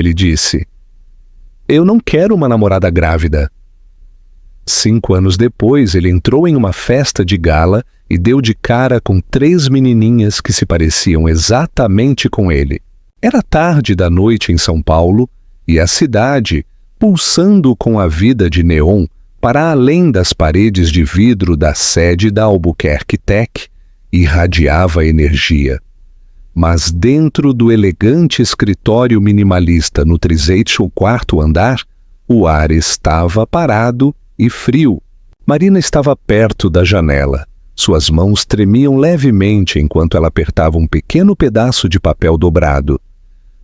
Ele disse: "Eu não quero uma namorada grávida." 5 anos depois, ele entrou em uma festa de gala e deu de cara com 3 menininhas que se pareciam exatamente com ele. Era tarde da noite em São Paulo e a cidade, pulsando com a vida de neon para além das paredes de vidro da sede da Albuquerque Tech, irradiava energia. Mas dentro do elegante escritório minimalista no 34º andar, o ar estava parado e frio. Marina estava perto da janela. Suas mãos tremiam levemente enquanto ela apertava um pequeno pedaço de papel dobrado.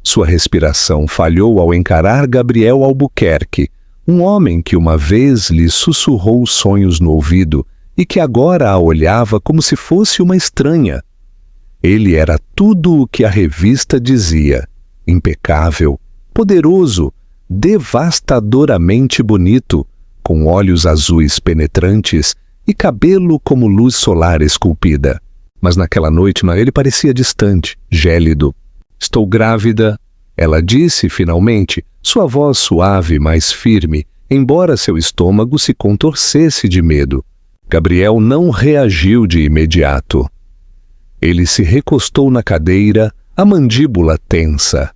Sua respiração falhou ao encarar Gabriel Albuquerque, um homem que uma vez lhe sussurrou sonhos no ouvido e que agora a olhava como se fosse uma estranha. Ele era tudo o que a revista dizia: impecável, poderoso, devastadoramente bonito, com olhos azuis penetrantes e cabelo como luz solar esculpida. Mas naquela noite ele parecia distante, gélido. "Estou grávida", ela disse finalmente, sua voz suave, mas firme, embora seu estômago se contorcesse de medo. Gabriel não reagiu de imediato. Ele se recostou na cadeira, a mandíbula tensa.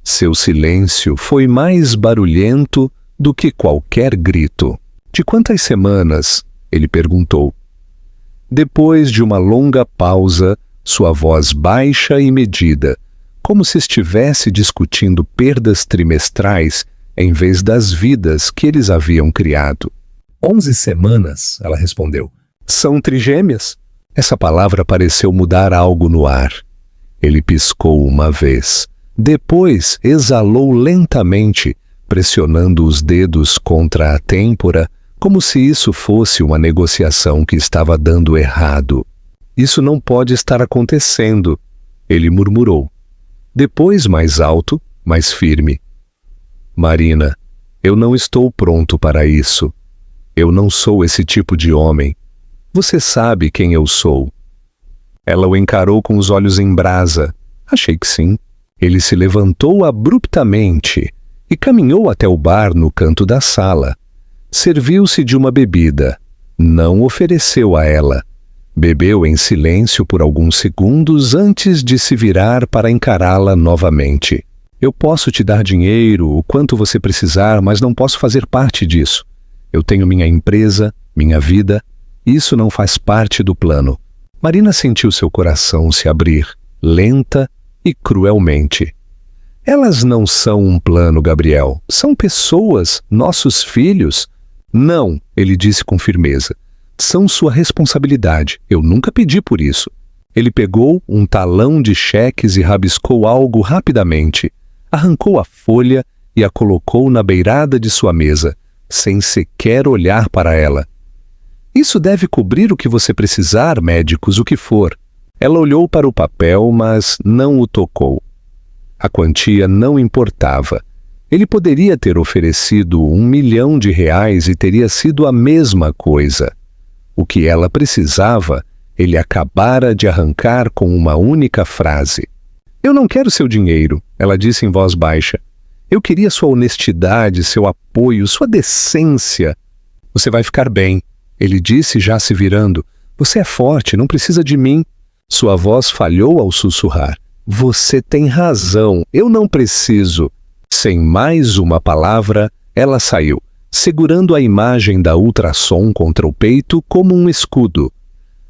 Seu silêncio foi mais barulhento do que qualquer grito. "De quantas semanas?" ele perguntou. Depois de uma longa pausa, sua voz baixa e medida, como se estivesse discutindo perdas trimestrais em vez das vidas que eles haviam criado. 11 semanas, ela respondeu. "São trigêmeas?" Essa palavra pareceu mudar algo no ar. Ele piscou uma vez. Depois exalou lentamente, pressionando os dedos contra a têmpora, como se isso fosse uma negociação que estava dando errado. "Isso não pode estar acontecendo", ele murmurou. Depois, mais alto, mais firme: "Marina, eu não estou pronto para isso. Eu não sou esse tipo de homem. Você sabe quem eu sou." Ela o encarou com os olhos em brasa. "Achei que sim." Ele se levantou abruptamente e caminhou até o bar no canto da sala. Serviu-se de uma bebida. Não ofereceu a ela. Bebeu em silêncio por alguns segundos antes de se virar para encará-la novamente. "Eu posso te dar dinheiro, o quanto você precisar, mas não posso fazer parte disso. Eu tenho minha empresa, minha vida. Isso não faz parte do plano." Marina sentiu seu coração se abrir, lenta e cruelmente. "Elas não são um plano, Gabriel. São pessoas, nossos filhos." "Não", ele disse com firmeza. "São sua responsabilidade. Eu nunca pedi por isso." Ele pegou um talão de cheques e rabiscou algo rapidamente. Arrancou a folha e a colocou na beirada de sua mesa, sem sequer olhar para ela. "Isso deve cobrir o que você precisar, médicos, o que for." Ela olhou para o papel, mas não o tocou. A quantia não importava. Ele poderia ter oferecido R$1 milhão e teria sido a mesma coisa. O que ela precisava, ele acabara de arrancar com uma única frase. "Eu não quero seu dinheiro", ela disse em voz baixa. "Eu queria sua honestidade, seu apoio, sua decência." "Você vai ficar bem", ele disse já se virando. "Você é forte, não precisa de mim." Sua voz falhou ao sussurrar. "Você tem razão, eu não preciso." Sem mais uma palavra, ela saiu, segurando a imagem da ultrassom contra o peito como um escudo.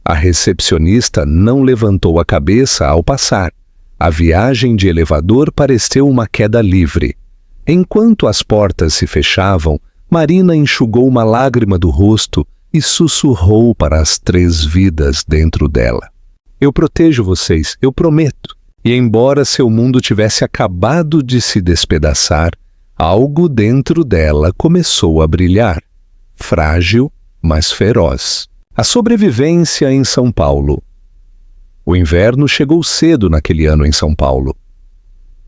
A recepcionista não levantou a cabeça ao passar. A viagem de elevador pareceu uma queda livre. Enquanto as portas se fechavam, Marina enxugou uma lágrima do rosto e sussurrou para as 3 vidas dentro dela: "Eu protejo vocês, eu prometo." E embora seu mundo tivesse acabado de se despedaçar, algo dentro dela começou a brilhar. Frágil, mas feroz. A sobrevivência em São Paulo. O inverno chegou cedo naquele ano em São Paulo.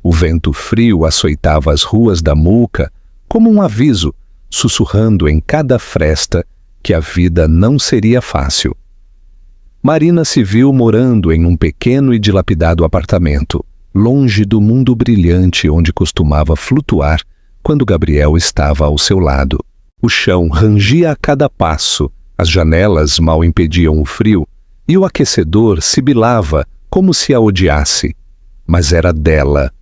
O vento frio açoitava as ruas da Muca como um aviso, sussurrando em cada fresta que a vida não seria fácil. Marina se viu morando em um pequeno e dilapidado apartamento, longe do mundo brilhante onde costumava flutuar quando Gabriel estava ao seu lado. O chão rangia a cada passo, as janelas mal impediam o frio e o aquecedor sibilava como se a odiasse. Mas era dela.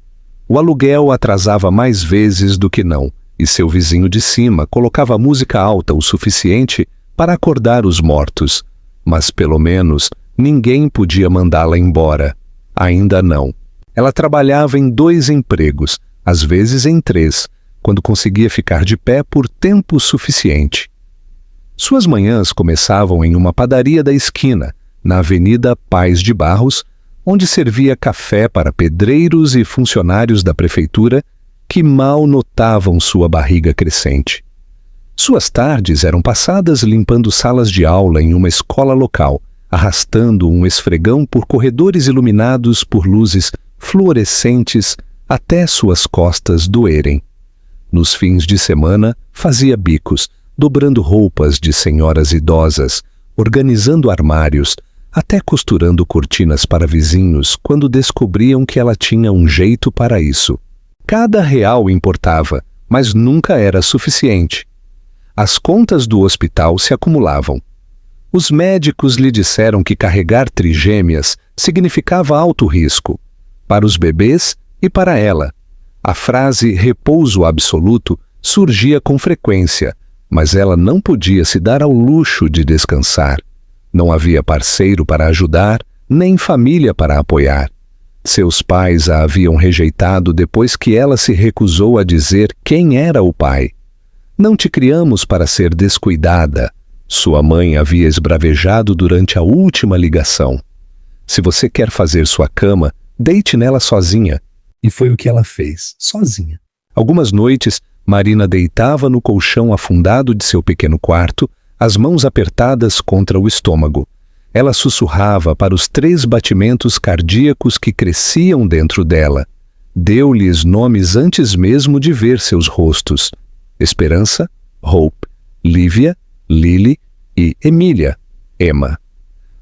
O aluguel atrasava mais vezes do que não, e seu vizinho de cima colocava música alta o suficiente para acordar os mortos. Mas, pelo menos, ninguém podia mandá-la embora. Ainda não. Ela trabalhava em 2 empregos, às vezes em 3, quando conseguia ficar de pé por tempo suficiente. Suas manhãs começavam em uma padaria da esquina, na Avenida Paz de Barros, onde servia café para pedreiros e funcionários da prefeitura que mal notavam sua barriga crescente. Suas tardes eram passadas limpando salas de aula em uma escola local, arrastando um esfregão por corredores iluminados por luzes fluorescentes até suas costas doerem. Nos fins de semana, fazia bicos, dobrando roupas de senhoras idosas, organizando armários, até costurando cortinas para vizinhos quando descobriam que ela tinha um jeito para isso. Cada real importava, mas nunca era suficiente. As contas do hospital se acumulavam. Os médicos lhe disseram que carregar trigêmeas significava alto risco, para os bebês e para ela. A frase repouso absoluto surgia com frequência, mas ela não podia se dar ao luxo de descansar. Não havia parceiro para ajudar, nem família para apoiar. Seus pais a haviam rejeitado depois que ela se recusou a dizer quem era o pai. Não te criamos para ser descuidada, sua mãe havia esbravejado durante a última ligação. Se você quer fazer sua cama, deite nela sozinha. E foi o que ela fez, sozinha. Algumas noites, Marina deitava no colchão afundado de seu pequeno quarto, as mãos apertadas contra o estômago. Ela sussurrava para os 3 batimentos cardíacos que cresciam dentro dela. Deu-lhes nomes antes mesmo de ver seus rostos. Esperança, Hope, Lívia, Lily e Emília, Emma.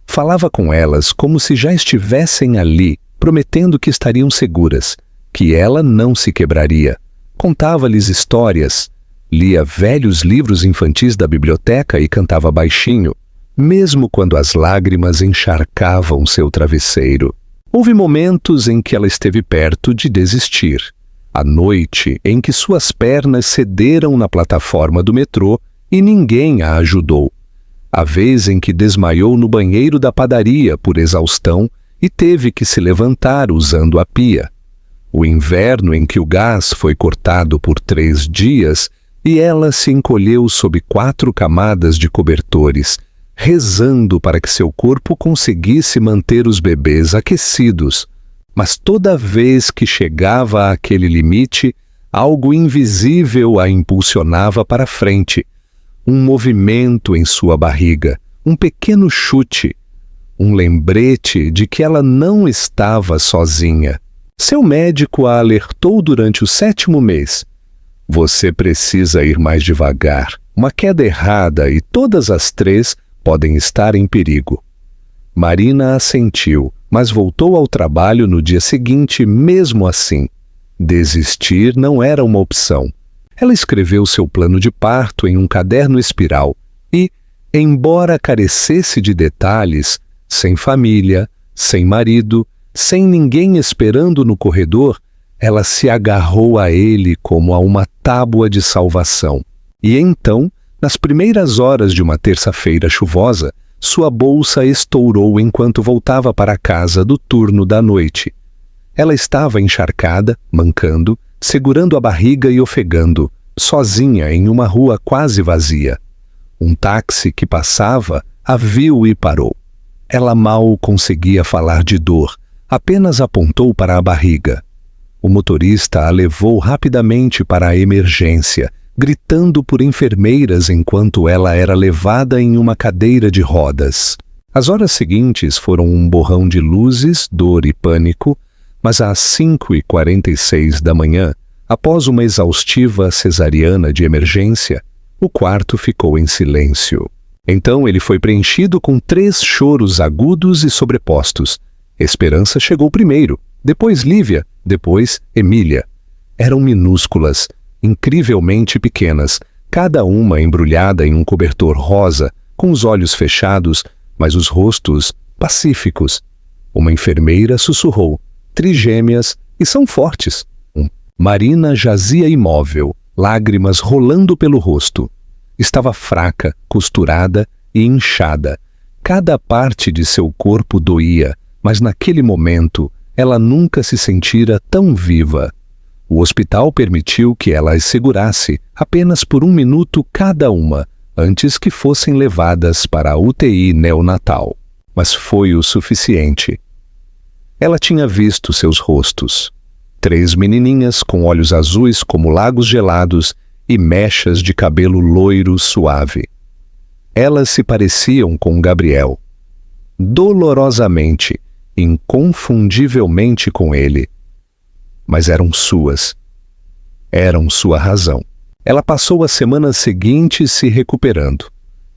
Falava com elas como se já estivessem ali, prometendo que estariam seguras, que ela não se quebraria. Contava-lhes histórias, lia velhos livros infantis da biblioteca e cantava baixinho, mesmo quando as lágrimas encharcavam seu travesseiro. Houve momentos em que ela esteve perto de desistir. A noite em que suas pernas cederam na plataforma do metrô e ninguém a ajudou. A vez em que desmaiou no banheiro da padaria por exaustão e teve que se levantar usando a pia. O inverno em que o gás foi cortado por 3 dias e ela se encolheu sob 4 camadas de cobertores, rezando para que seu corpo conseguisse manter os bebês aquecidos. Mas toda vez que chegava àquele limite, algo invisível a impulsionava para frente. Um movimento em sua barriga, um pequeno chute, um lembrete de que ela não estava sozinha. Seu médico a alertou durante o 7º mês. Você precisa ir mais devagar. Uma queda errada e todas as 3 podem estar em perigo. Marina assentiu, mas voltou ao trabalho no dia seguinte mesmo assim. Desistir não era uma opção. Ela escreveu seu plano de parto em um caderno espiral e, embora carecesse de detalhes, sem família, sem marido, sem ninguém esperando no corredor, ela se agarrou a ele como a uma tábua de salvação. E então, nas primeiras horas de uma terça-feira chuvosa, sua bolsa estourou enquanto voltava para casa do turno da noite. Ela estava encharcada, mancando, segurando a barriga e ofegando, sozinha em uma rua quase vazia. Um táxi que passava a viu e parou. Ela mal conseguia falar de dor, apenas apontou para a barriga. O motorista a levou rapidamente para a emergência, gritando por enfermeiras enquanto ela era levada em uma cadeira de rodas. As horas seguintes foram um borrão de luzes, dor e pânico, mas às 5h46 da manhã, após uma exaustiva cesariana de emergência, o quarto ficou em silêncio. Então ele foi preenchido com 3 choros agudos e sobrepostos. Esperança chegou primeiro, depois Lívia, Depois, Emília. Eram minúsculas, incrivelmente pequenas, cada uma embrulhada em um cobertor rosa, com os olhos fechados, mas os rostos pacíficos. Uma enfermeira sussurrou: trigêmeas e são fortes. Marina jazia imóvel, lágrimas rolando pelo rosto. Estava fraca, costurada e inchada. Cada parte de seu corpo doía, mas naquele momento ela nunca se sentira tão viva. O hospital permitiu que ela as segurasse apenas por 1 minuto cada uma, antes que fossem levadas para a UTI neonatal. Mas foi o suficiente. Ela tinha visto seus rostos. 3 menininhas com olhos azuis como lagos gelados e mechas de cabelo loiro suave. Elas se pareciam com Gabriel. Dolorosamente, inconfundivelmente com ele. Mas eram suas. Eram sua razão. Ela passou a semana seguinte se recuperando.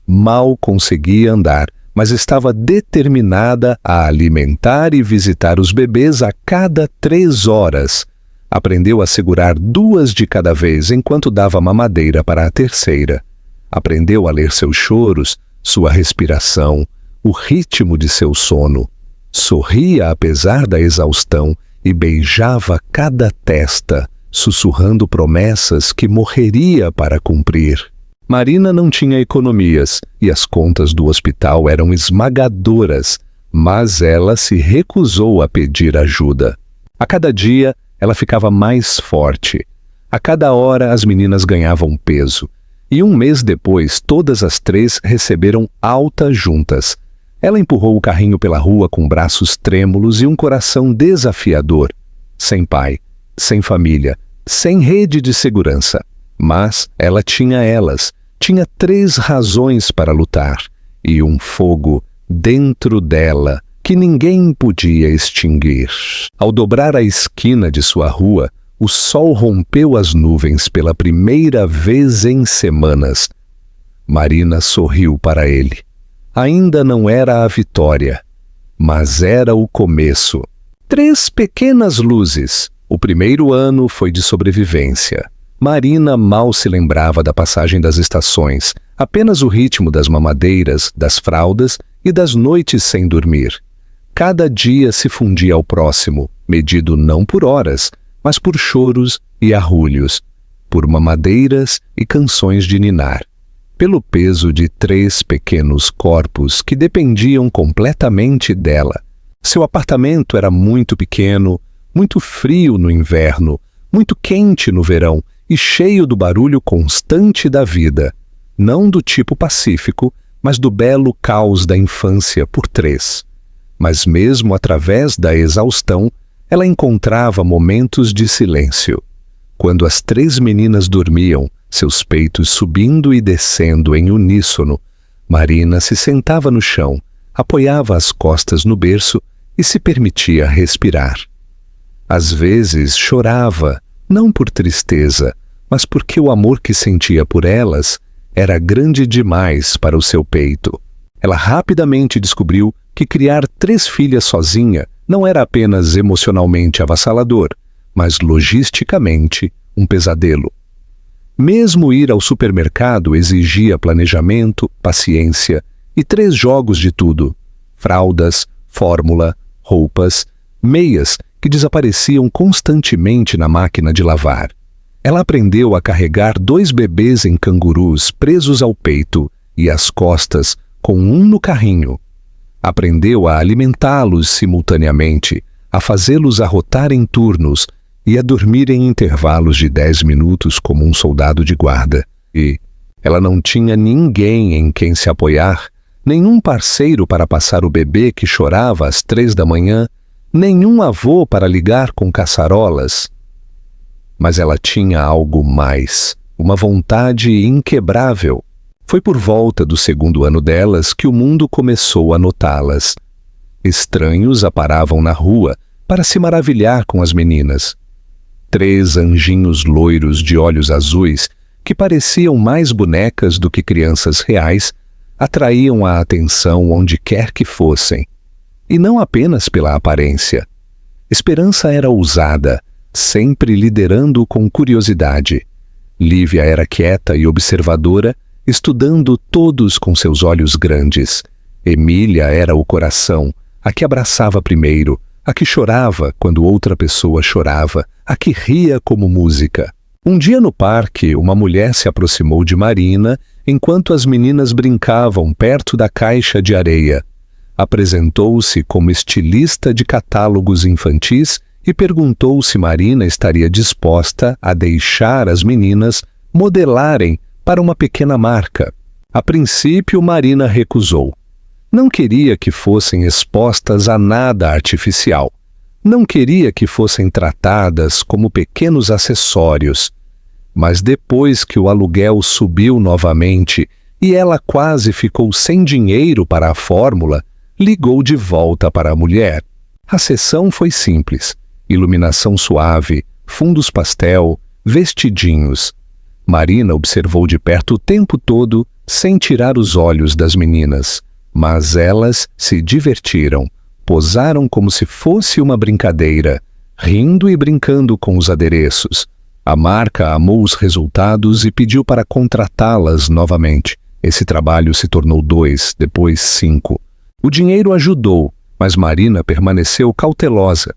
Mal conseguia andar, mas estava determinada a alimentar e visitar os bebês a cada 3 horas. Aprendeu a segurar 2 de cada vez enquanto dava mamadeira para a terceira. Aprendeu a ler seus choros, sua respiração, o ritmo de seu sono. Sorria apesar da exaustão e beijava cada testa, sussurrando promessas que morreria para cumprir. Marina não tinha economias e as contas do hospital eram esmagadoras, mas ela se recusou a pedir ajuda. A cada dia, ela ficava mais forte. A cada hora, as meninas ganhavam peso. E 1 mês depois, todas as 3 receberam alta juntas. Ela empurrou o carrinho pela rua com braços trêmulos e um coração desafiador. Sem pai, sem família, sem rede de segurança. Mas ela tinha elas. Tinha 3 razões para lutar e um fogo dentro dela que ninguém podia extinguir. Ao dobrar a esquina de sua rua, o sol rompeu as nuvens pela primeira vez em semanas. Marina sorriu para ele. Ainda não era a vitória, mas era o começo. 3 pequenas luzes. O primeiro ano foi de sobrevivência. Marina mal se lembrava da passagem das estações, apenas o ritmo das mamadeiras, das fraldas e das noites sem dormir. Cada dia se fundia ao próximo, medido não por horas, mas por choros e arrulhos, por mamadeiras e canções de ninar, pelo peso de 3 pequenos corpos que dependiam completamente dela. Seu apartamento era muito pequeno, muito frio no inverno, muito quente no verão, e cheio do barulho constante da vida, não do tipo pacífico, mas do belo caos da infância por 3. Mas mesmo através da exaustão, ela encontrava momentos de silêncio. Quando as 3 meninas dormiam, seus peitos subindo e descendo em uníssono, Marina se sentava no chão, apoiava as costas no berço e se permitia respirar. Às vezes chorava, não por tristeza, mas porque o amor que sentia por elas era grande demais para o seu peito. Ela rapidamente descobriu que criar 3 filhas sozinha não era apenas emocionalmente avassalador, mas logisticamente um pesadelo. Mesmo ir ao supermercado exigia planejamento, paciência e 3 jogos de tudo: fraldas, fórmula, roupas, meias que desapareciam constantemente na máquina de lavar. Ela aprendeu a carregar 2 bebês em cangurus presos ao peito e às costas, com um no carrinho. Aprendeu a alimentá-los simultaneamente, a fazê-los arrotar em turnos e a dormir em intervalos de 10 minutos como um soldado de guarda. E ela não tinha ninguém em quem se apoiar, nenhum parceiro para passar o bebê que chorava às 3 da manhã, nenhum avô para ligar com caçarolas. Mas ela tinha algo mais, uma vontade inquebrável. Foi por volta do 2º ano delas que o mundo começou a notá-las. Estranhos a paravam na rua para se maravilhar com as meninas. 3 anjinhos loiros de olhos azuis, que pareciam mais bonecas do que crianças reais, atraíam a atenção onde quer que fossem. E não apenas pela aparência. Esperança era ousada, sempre liderando com curiosidade. Lívia era quieta e observadora, estudando todos com seus olhos grandes. Emília era o coração, a que abraçava primeiro, a que chorava quando outra pessoa chorava, a que ria como música. Um dia no parque, uma mulher se aproximou de Marina enquanto as meninas brincavam perto da caixa de areia. Apresentou-se como estilista de catálogos infantis e perguntou se Marina estaria disposta a deixar as meninas modelarem para uma pequena marca. A princípio, Marina recusou. Não queria que fossem expostas a nada artificial. Não queria que fossem tratadas como pequenos acessórios. Mas depois que o aluguel subiu novamente e ela quase ficou sem dinheiro para a fórmula, ligou de volta para a mulher. A sessão foi simples. Iluminação suave, fundos pastel, vestidinhos. Marina observou de perto o tempo todo, sem tirar os olhos das meninas. Mas elas se divertiram, posaram como se fosse uma brincadeira, rindo e brincando com os adereços. A marca amou os resultados e pediu para contratá-las novamente. Esse trabalho se tornou 2, depois 5. O dinheiro ajudou, mas Marina permaneceu cautelosa.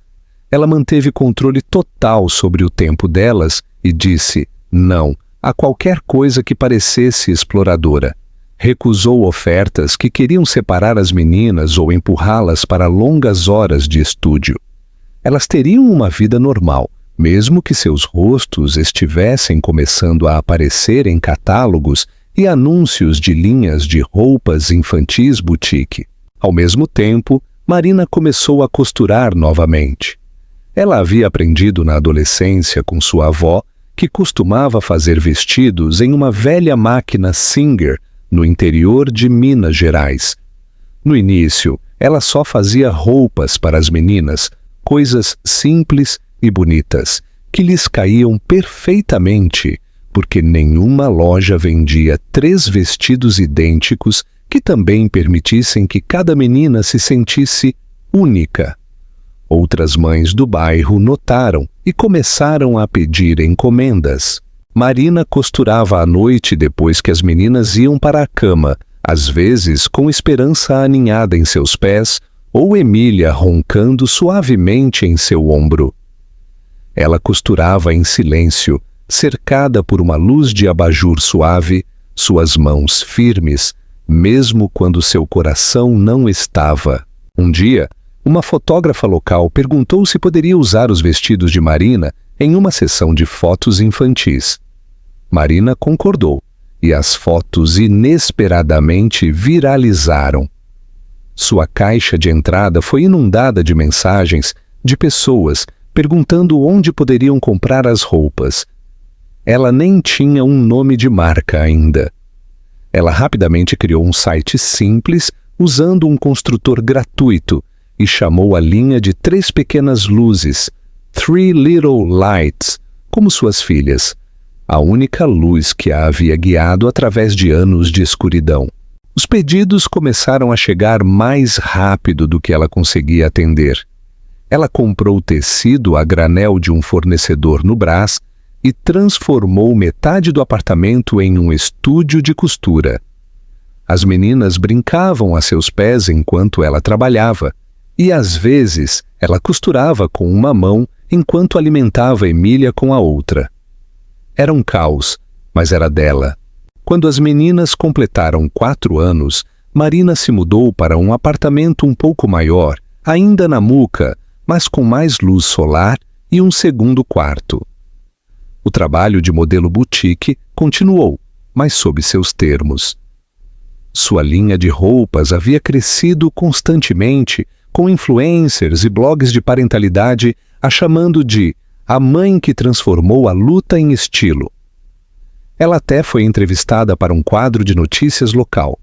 Ela manteve controle total sobre o tempo delas e disse não a qualquer coisa que parecesse exploradora. Recusou ofertas que queriam separar as meninas ou empurrá-las para longas horas de estúdio. Elas teriam uma vida normal, mesmo que seus rostos estivessem começando a aparecer em catálogos e anúncios de linhas de roupas infantis boutique. Ao mesmo tempo, Marina começou a costurar novamente. Ela havia aprendido na adolescência com sua avó, que costumava fazer vestidos em uma velha máquina Singer, no interior de Minas Gerais. No início, ela só fazia roupas para as meninas, coisas simples e bonitas, que lhes caíam perfeitamente, porque nenhuma loja vendia 3 vestidos idênticos que também permitissem que cada menina se sentisse única. Outras mães do bairro notaram e começaram a pedir encomendas. Marina costurava à noite depois que as meninas iam para a cama, às vezes com Esperança aninhada em seus pés ou Emília roncando suavemente em seu ombro. Ela costurava em silêncio, cercada por uma luz de abajur suave, suas mãos firmes, mesmo quando seu coração não estava. Um dia, uma fotógrafa local perguntou se poderia usar os vestidos de Marina em uma sessão de fotos infantis. Marina concordou, e as fotos inesperadamente viralizaram. Sua caixa de entrada foi inundada de mensagens de pessoas perguntando onde poderiam comprar as roupas. Ela nem tinha um nome de marca ainda. Ela rapidamente criou um site simples usando um construtor gratuito e chamou a linha de 3 pequenas luzes, 3 Little Lights, como suas filhas, a única luz que a havia guiado através de anos de escuridão. Os pedidos começaram a chegar mais rápido do que ela conseguia atender. Ela comprou tecido a granel de um fornecedor no Brás e transformou metade do apartamento em um estúdio de costura. As meninas brincavam a seus pés enquanto ela trabalhava, e às vezes ela costurava com uma mão enquanto alimentava Emília com a outra. Era um caos, mas era dela. Quando as meninas completaram 4 anos, Marina se mudou para um apartamento um pouco maior, ainda na Muca, mas com mais luz solar e um segundo quarto. O trabalho de modelo boutique continuou, mas sob seus termos. Sua linha de roupas havia crescido constantemente, com influencers e blogs de parentalidade a chamando de a mãe que transformou a luta em estilo. Ela até foi entrevistada para um quadro de notícias local.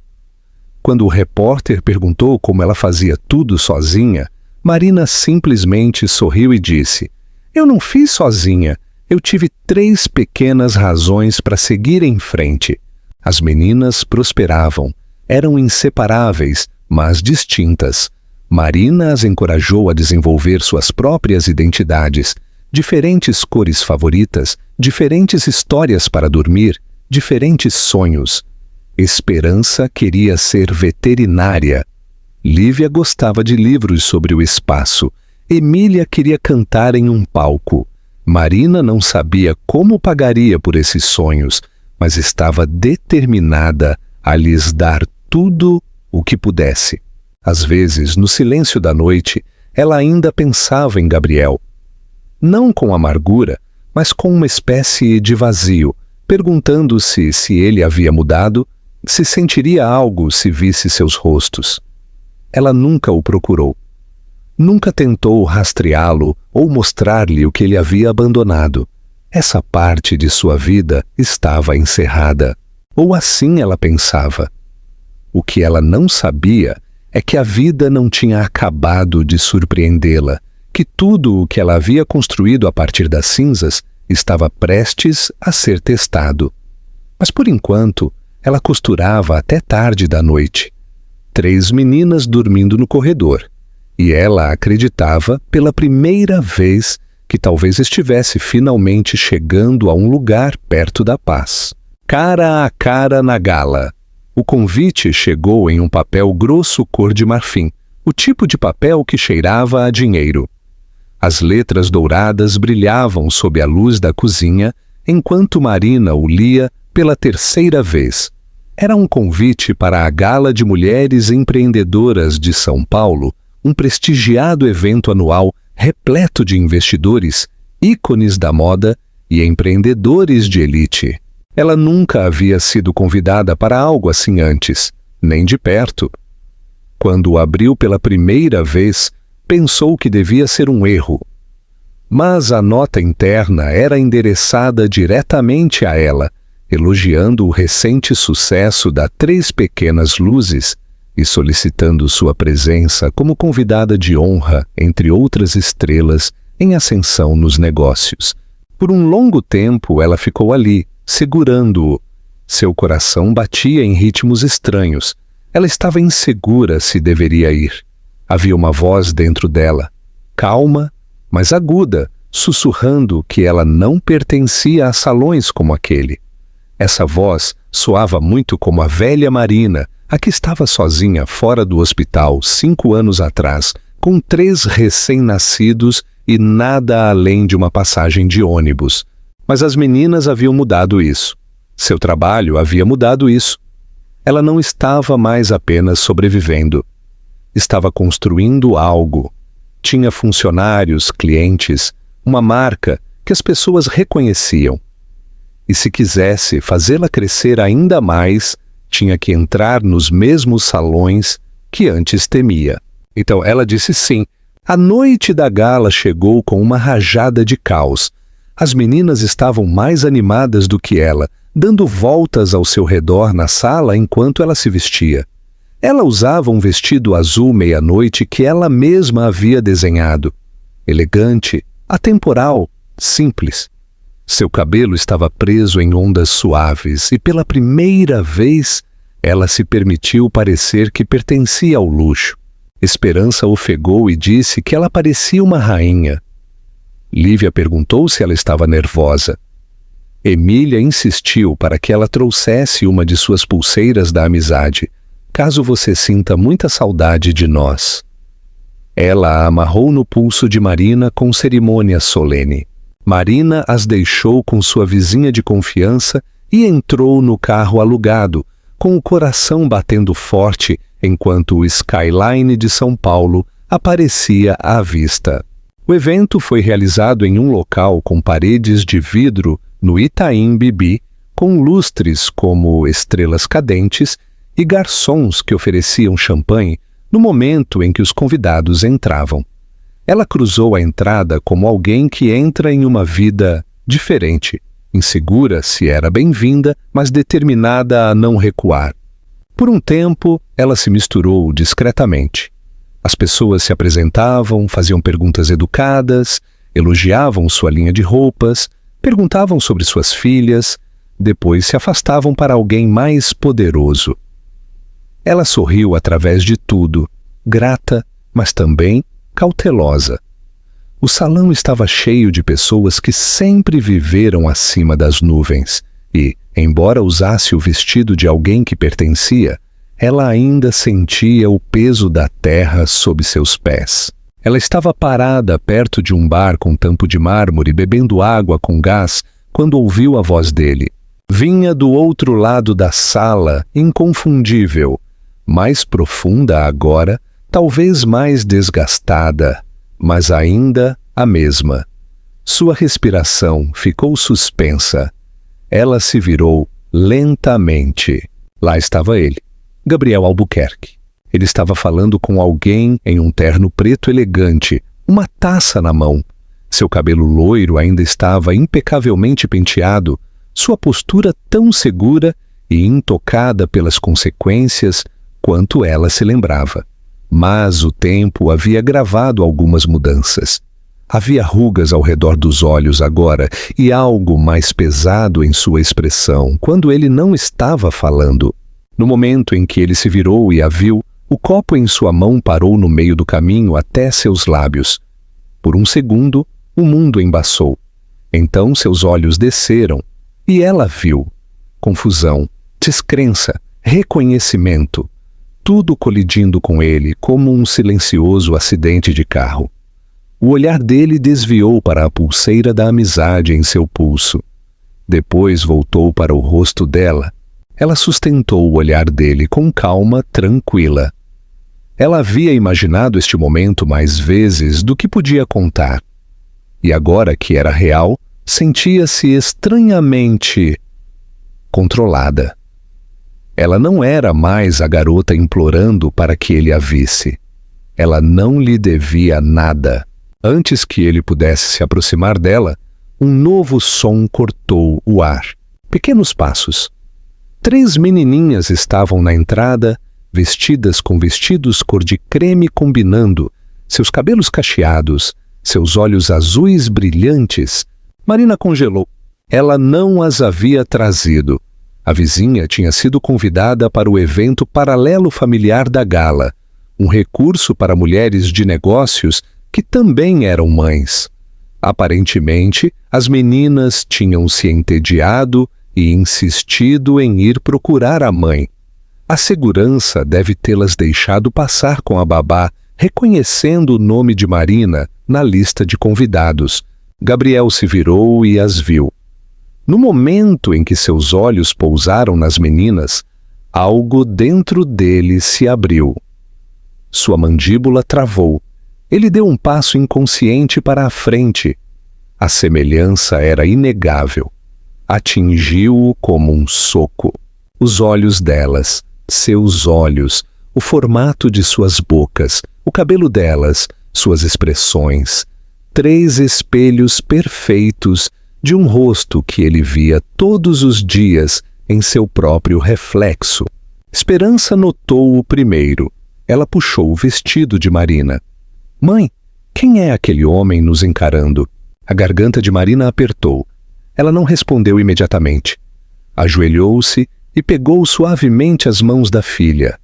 Quando o repórter perguntou como ela fazia tudo sozinha, Marina simplesmente sorriu e disse: "Eu não fiz sozinha, eu tive 3 pequenas razões para seguir em frente." As meninas prosperavam, eram inseparáveis, mas distintas. Marina as encorajou a desenvolver suas próprias identidades, diferentes cores favoritas, diferentes histórias para dormir, diferentes sonhos. Esperança queria ser veterinária. Lívia gostava de livros sobre o espaço. Emília queria cantar em um palco. Marina não sabia como pagaria por esses sonhos, mas estava determinada a lhes dar tudo o que pudesse. Às vezes, no silêncio da noite, ela ainda pensava em Gabriel. Não com amargura, mas com uma espécie de vazio, perguntando-se se ele havia mudado, se sentiria algo se visse seus rostos. Ela nunca o procurou. Nunca tentou rastreá-lo ou mostrar-lhe o que ele havia abandonado. Essa parte de sua vida estava encerrada. Ou assim ela pensava. O que ela não sabia é que a vida não tinha acabado de surpreendê-la, que tudo o que ela havia construído a partir das cinzas estava prestes a ser testado. Mas por enquanto, ela costurava até tarde da noite. 3 meninas dormindo no corredor, e ela acreditava pela primeira vez que talvez estivesse finalmente chegando a um lugar perto da paz. Cara a cara na gala. O convite chegou em um papel grosso cor de marfim, o tipo de papel que cheirava a dinheiro. As letras douradas brilhavam sob a luz da cozinha, enquanto Marina o lia pela 3ª vez. Era um convite para a Gala de Mulheres Empreendedoras de São Paulo, um prestigiado evento anual repleto de investidores, ícones da moda e empreendedores de elite. Ela nunca havia sido convidada para algo assim antes, nem de perto. Quando o abriu pela primeira vez, pensou que devia ser um erro. Mas a nota interna era endereçada diretamente a ela, elogiando o recente sucesso da 3 Pequenas Luzes e solicitando sua presença como convidada de honra entre outras estrelas em ascensão nos negócios. Por um longo tempo ela ficou ali, segurando-o. Seu coração batia em ritmos estranhos. Ela estava insegura se deveria ir. Havia uma voz dentro dela, calma, mas aguda, sussurrando que ela não pertencia a salões como aquele. Essa voz soava muito como a velha Marina, a que estava sozinha fora do hospital 5 anos atrás, com 3 recém-nascidos e nada além de uma passagem de ônibus. Mas as meninas haviam mudado isso. Seu trabalho havia mudado isso. Ela não estava mais apenas sobrevivendo. Estava construindo algo. Tinha funcionários, clientes, uma marca que as pessoas reconheciam. E se quisesse fazê-la crescer ainda mais, tinha que entrar nos mesmos salões que antes temia. Então ela disse sim. A noite da gala chegou com uma rajada de caos. As meninas estavam mais animadas do que ela, dando voltas ao seu redor na sala enquanto ela se vestia. Ela usava um vestido azul meia-noite que ela mesma havia desenhado. Elegante, atemporal, simples. Seu cabelo estava preso em ondas suaves e pela primeira vez ela se permitiu parecer que pertencia ao luxo. Esperança ofegou e disse que ela parecia uma rainha. Lívia perguntou se ela estava nervosa. Emília insistiu para que ela trouxesse uma de suas pulseiras da amizade, caso você sinta muita saudade de nós. Ela a amarrou no pulso de Marina com cerimônia solene. Marina as deixou com sua vizinha de confiança e entrou no carro alugado, com o coração batendo forte enquanto o skyline de São Paulo aparecia à vista. O evento foi realizado em um local com paredes de vidro no Itaim Bibi, com lustres como estrelas cadentes e garçons que ofereciam champanhe no momento em que os convidados entravam. Ela cruzou a entrada como alguém que entra em uma vida diferente, insegura se era bem-vinda, mas determinada a não recuar. Por um tempo, ela se misturou discretamente. As pessoas se apresentavam, faziam perguntas educadas, elogiavam sua linha de roupas, perguntavam sobre suas filhas, depois se afastavam para alguém mais poderoso. Ela sorriu através de tudo, grata, mas também cautelosa. O salão estava cheio de pessoas que sempre viveram acima das nuvens e, embora usasse o vestido de alguém que pertencia, ela ainda sentia o peso da terra sob seus pés. Ela estava parada perto de um bar com tampo de mármore, bebendo água com gás, quando ouviu a voz dele. Vinha do outro lado da sala, inconfundível, mais profunda agora, talvez mais desgastada, mas ainda a mesma. Sua respiração ficou suspensa. Ela se virou lentamente. Lá estava ele, Gabriel Albuquerque. Ele estava falando com alguém em um terno preto elegante, uma taça na mão. Seu cabelo loiro ainda estava impecavelmente penteado, sua postura tão segura e intocada pelas consequências quanto ela se lembrava. Mas o tempo havia gravado algumas mudanças. Havia rugas ao redor dos olhos agora e algo mais pesado em sua expressão quando ele não estava falando. No momento em que ele se virou e a viu, o copo em sua mão parou no meio do caminho até seus lábios. Por um segundo, o mundo embaçou. Então seus olhos desceram e ela viu. Confusão, descrença, reconhecimento. Tudo colidindo com ele como um silencioso acidente de carro. O olhar dele desviou para a pulseira da amizade em seu pulso. Depois voltou para o rosto dela. Ela sustentou o olhar dele com calma, tranquila. Ela havia imaginado este momento mais vezes do que podia contar. E agora que era real, sentia-se estranhamente controlada. Ela não era mais a garota implorando para que ele a visse. Ela não lhe devia nada. Antes que ele pudesse se aproximar dela, um novo som cortou o ar. Pequenos passos. 3 menininhas estavam na entrada, vestidas com vestidos cor de creme combinando, seus cabelos cacheados, seus olhos azuis brilhantes. Marina congelou. Ela não as havia trazido. A vizinha tinha sido convidada para o evento paralelo familiar da gala, um recurso para mulheres de negócios que também eram mães. Aparentemente, as meninas tinham se entediado e insistido em ir procurar a mãe. A segurança deve tê-las deixado passar com a babá, reconhecendo o nome de Marina na lista de convidados. Gabriel se virou e as viu. No momento em que seus olhos pousaram nas meninas, algo dentro dele se abriu. Sua mandíbula travou. Ele deu um passo inconsciente para a frente. A semelhança era inegável. Atingiu-o como um soco. Os olhos delas, seus olhos, o formato de suas bocas, o cabelo delas, suas expressões. 3 espelhos perfeitos de um rosto que ele via todos os dias em seu próprio reflexo. Esperança notou o primeiro. Ela puxou o vestido de Marina. Mãe, quem é aquele homem nos encarando? A garganta de Marina apertou. Ela não respondeu imediatamente. Ajoelhou-se e pegou suavemente as mãos da filha.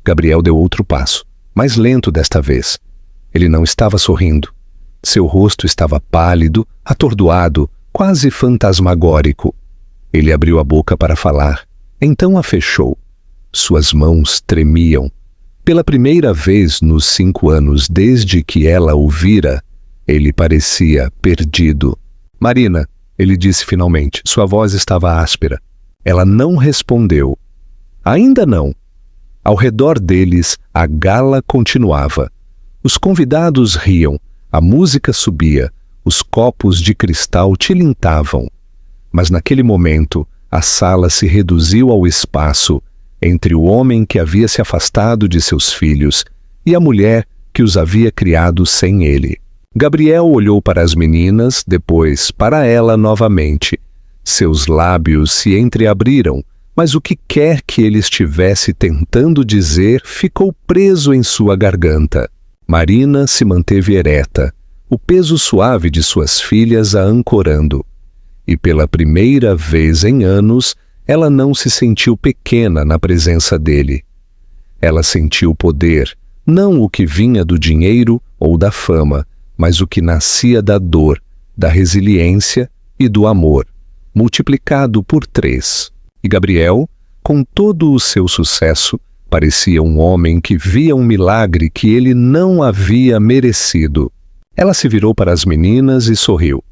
Gabriel deu outro passo, mais lento desta vez. Ele não estava sorrindo. Seu rosto estava pálido, atordoado, quase fantasmagórico. Ele abriu a boca para falar, então a fechou. Suas mãos tremiam. Pela primeira vez nos 5 anos desde que ela o vira, ele parecia perdido. Marina, ele disse finalmente, sua voz estava áspera. Ela não respondeu. Ainda não. Ao redor deles, a gala continuava. Os convidados riam, a música subia, os copos de cristal tilintavam. Mas naquele momento, a sala se reduziu ao espaço entre o homem que havia se afastado de seus filhos e a mulher que os havia criado sem ele. Gabriel olhou para as meninas, depois para ela novamente. Seus lábios se entreabriram, mas o que quer que ele estivesse tentando dizer ficou preso em sua garganta. Marina se manteve ereta, o peso suave de suas filhas a ancorando. E pela primeira vez em anos, ela não se sentiu pequena na presença dele. Ela sentiu poder, não o que vinha do dinheiro ou da fama, mas o que nascia da dor, da resiliência e do amor, multiplicado por 3. E Gabriel, com todo o seu sucesso, parecia um homem que via um milagre que ele não havia merecido. Ela se virou para as meninas e sorriu.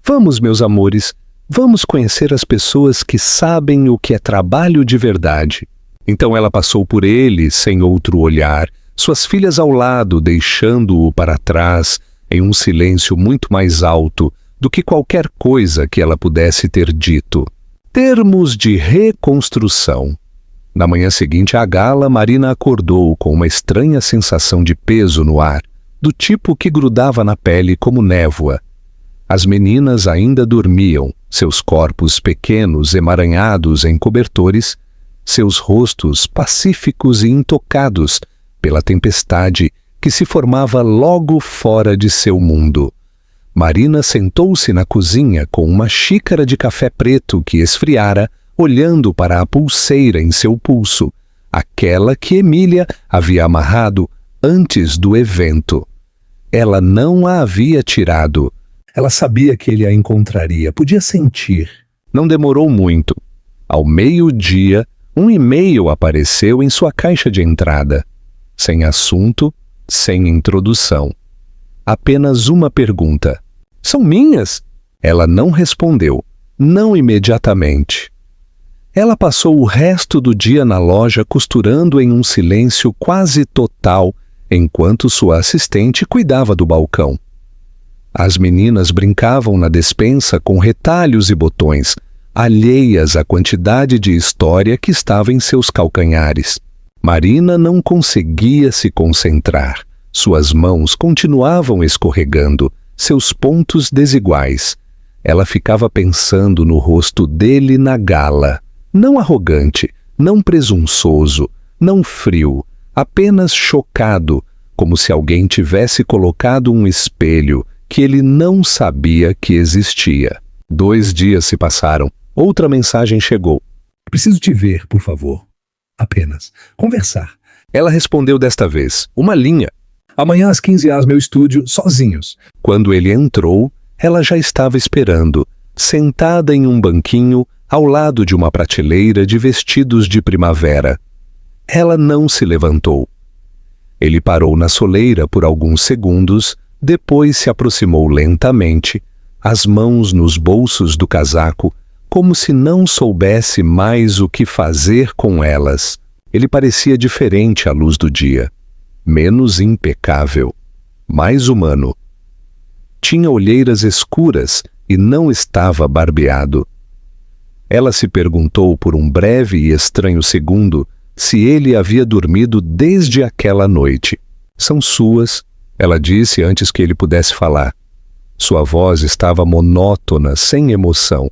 Vamos, meus amores, vamos conhecer as pessoas que sabem o que é trabalho de verdade. Então ela passou por ele sem outro olhar, suas filhas ao lado, deixando-o para trás em um silêncio muito mais alto do que qualquer coisa que ela pudesse ter dito. Termos de reconstrução. Na manhã seguinte à gala, Marina acordou com uma estranha sensação de peso no ar, do tipo que grudava na pele como névoa. As meninas ainda dormiam, seus corpos pequenos emaranhados em cobertores, seus rostos pacíficos e intocados pela tempestade que se formava logo fora de seu mundo. Marina sentou-se na cozinha com uma xícara de café preto que esfriara, olhando para a pulseira em seu pulso, aquela que Emília havia amarrado antes do evento. Ela não a havia tirado. Ela sabia que ele a encontraria, podia sentir. Não demorou muito. Ao meio-dia, um e-mail apareceu em sua caixa de entrada. Sem assunto, sem introdução. Apenas uma pergunta. São minhas? Ela não respondeu, não imediatamente. Ela passou o resto do dia na loja costurando em um silêncio quase total, enquanto sua assistente cuidava do balcão. As meninas brincavam na despensa com retalhos e botões, alheias à quantidade de história que estava em seus calcanhares. Marina não conseguia se concentrar. Suas mãos continuavam escorregando, seus pontos desiguais. Ela ficava pensando no rosto dele na gala. Não arrogante, não presunçoso, não frio, apenas chocado, como se alguém tivesse colocado um espelho que ele não sabia que existia. 2 dias se passaram. Outra mensagem chegou. Preciso te ver, por favor. Apenas. Conversar. Ela respondeu desta vez, uma linha. Amanhã às 15 horas meu estúdio, sozinhos. Quando ele entrou, ela já estava esperando, sentada em um banquinho ao lado de uma prateleira de vestidos de primavera. Ela não se levantou. Ele parou na soleira por alguns segundos, depois se aproximou lentamente, as mãos nos bolsos do casaco, como se não soubesse mais o que fazer com elas. Ele parecia diferente à luz do dia, menos impecável, mais humano. Tinha olheiras escuras e não estava barbeado. Ela se perguntou por um breve e estranho segundo se ele havia dormido desde aquela noite. São suas, ela disse antes que ele pudesse falar. Sua voz estava monótona, sem emoção.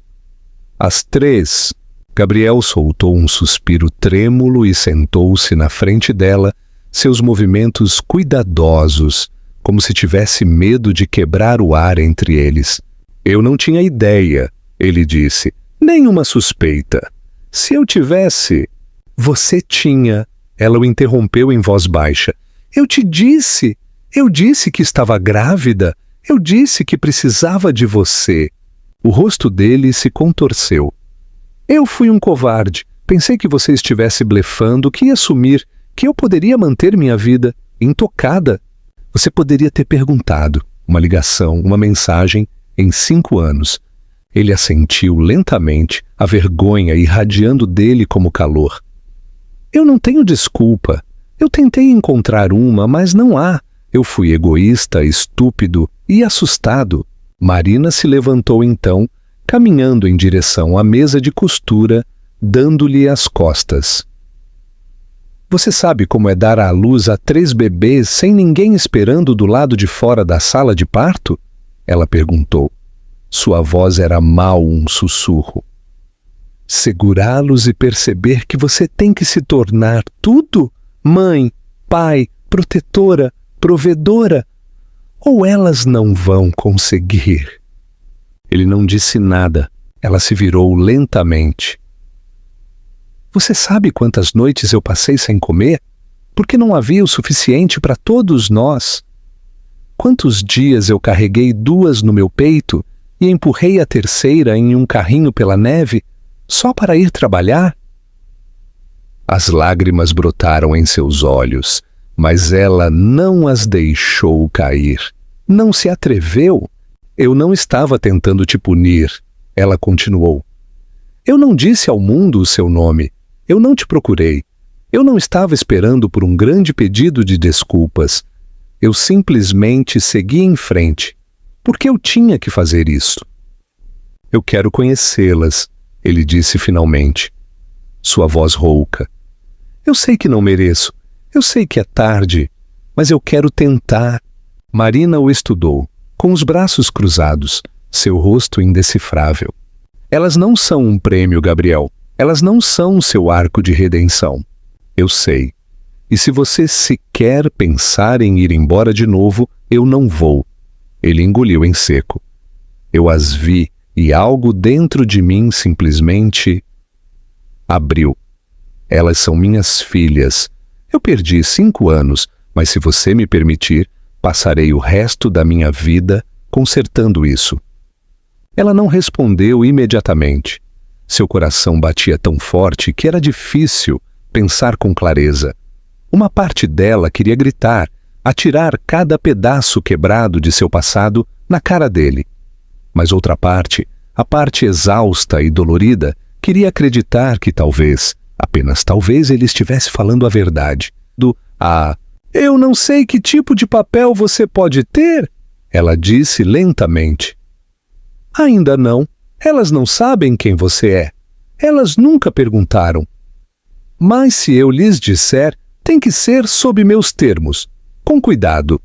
Às 3, Gabriel soltou um suspiro trêmulo e sentou-se na frente dela, seus movimentos cuidadosos, como se tivesse medo de quebrar o ar entre eles. Eu não tinha ideia, ele disse, nenhuma suspeita. Se eu tivesse... Você tinha, ela o interrompeu em voz baixa. Eu disse que estava grávida, eu disse que precisava de você. O rosto dele se contorceu. Eu fui um covarde. Pensei que você estivesse blefando, que ia sumir, que eu poderia manter minha vida intocada. Você poderia ter perguntado. Uma ligação, uma mensagem, em 5 anos. Ele assentiu lentamente, a vergonha irradiando dele como calor. Eu não tenho desculpa. Eu tentei encontrar uma, mas não há. Eu fui egoísta, estúpido e assustado. Marina se levantou então, caminhando em direção à mesa de costura, dando-lhe as costas. Você sabe como é dar à luz a 3 bebês sem ninguém esperando do lado de fora da sala de parto? Ela perguntou. Sua voz era mal um sussurro. Segurá-los e perceber que você tem que se tornar tudo? Mãe, pai, protetora, provedora? Ou elas não vão conseguir? Ele não disse nada. Ela se virou lentamente. Você sabe quantas noites eu passei sem comer? porque não havia o suficiente para todos nós. Quantos dias eu carreguei 2 no meu peito e empurrei a terceira em um carrinho pela neve, só para ir trabalhar? As lágrimas brotaram em seus olhos, mas ela não as deixou cair. Não se atreveu. Eu não estava tentando te punir, ela continuou. Eu não disse ao mundo o seu nome. Eu não te procurei. Eu não estava esperando por um grande pedido de desculpas. Eu simplesmente segui em frente, porque eu tinha que fazer isso. Eu quero conhecê-las, ele disse finalmente. Sua voz rouca. Eu sei que não mereço. Eu sei que é tarde, mas eu quero tentar. Marina o estudou, com os braços cruzados, seu rosto indecifrável. Elas não são um prêmio, Gabriel. Elas não são seu arco de redenção. Eu sei. E se você sequer pensar em ir embora de novo, eu não vou. Ele engoliu em seco. Eu as vi e algo dentro de mim simplesmente abriu. Elas são minhas filhas. Eu perdi 5 anos, mas se você me permitir, passarei o resto da minha vida consertando isso. Ela não respondeu imediatamente. Seu coração batia tão forte que era difícil pensar com clareza. Uma parte dela queria gritar, atirar cada pedaço quebrado de seu passado na cara dele. Mas outra parte, a parte exausta e dolorida, queria acreditar que talvez, apenas talvez, ele estivesse falando a verdade. Eu não sei que tipo de papel você pode ter, ela disse lentamente. Ainda não. Elas não sabem quem você é. Elas nunca perguntaram. Mas se eu lhes disser, tem que ser sob meus termos, com cuidado.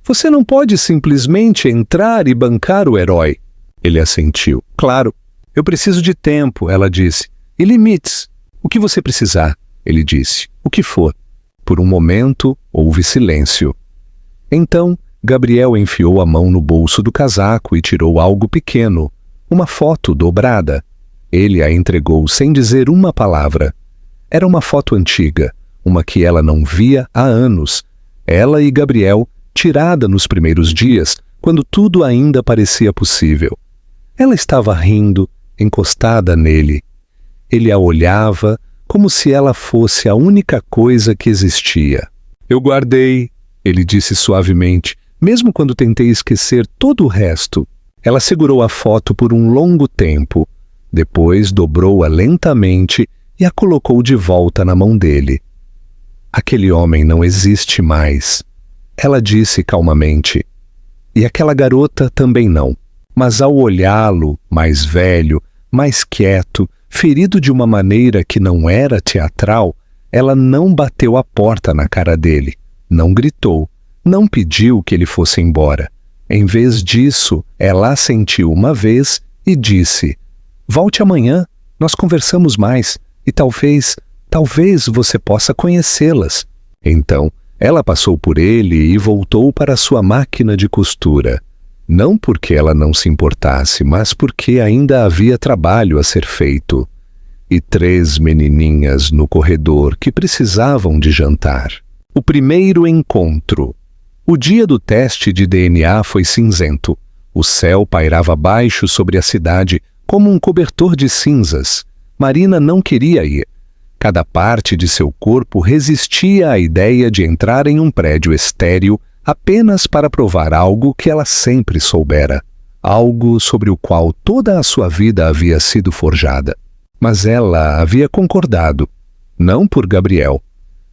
Você não pode simplesmente entrar e bancar o herói. Ele assentiu. Claro, eu preciso de tempo, ela disse, e limites. O que você precisar, ele disse, o que for. Por um momento, houve silêncio. Então, Gabriel enfiou a mão no bolso do casaco e tirou algo pequeno, uma foto dobrada. Ele a entregou sem dizer uma palavra. Era uma foto antiga, uma que ela não via há anos. Ela e Gabriel, tirada nos primeiros dias, quando tudo ainda parecia possível. Ela estava rindo, encostada nele. Ele a olhava como se ela fosse a única coisa que existia. Eu guardei, ele disse suavemente, mesmo quando tentei esquecer todo o resto. Ela segurou a foto por um longo tempo. Depois dobrou-a lentamente e a colocou de volta na mão dele. Aquele homem não existe mais, ela disse calmamente. E aquela garota também não. Mas ao olhá-lo, mais velho, mais quieto, ferido de uma maneira que não era teatral, ela não bateu a porta na cara dele, não gritou, não pediu que ele fosse embora. Em vez disso, ela assentiu uma vez e disse: volte amanhã, nós conversamos mais e talvez você possa conhecê-las. Então, ela passou por ele e voltou para sua máquina de costura. Não porque ela não se importasse, mas porque ainda havia trabalho a ser feito. E 3 menininhas no corredor que precisavam de jantar. O primeiro encontro. O dia do teste de DNA foi cinzento. O céu pairava baixo sobre a cidade como um cobertor de cinzas. Marina não queria ir. Cada parte de seu corpo resistia à ideia de entrar em um prédio estéril apenas para provar algo que ela sempre soubera, algo sobre o qual toda a sua vida havia sido forjada. Mas ela havia concordado, não por Gabriel,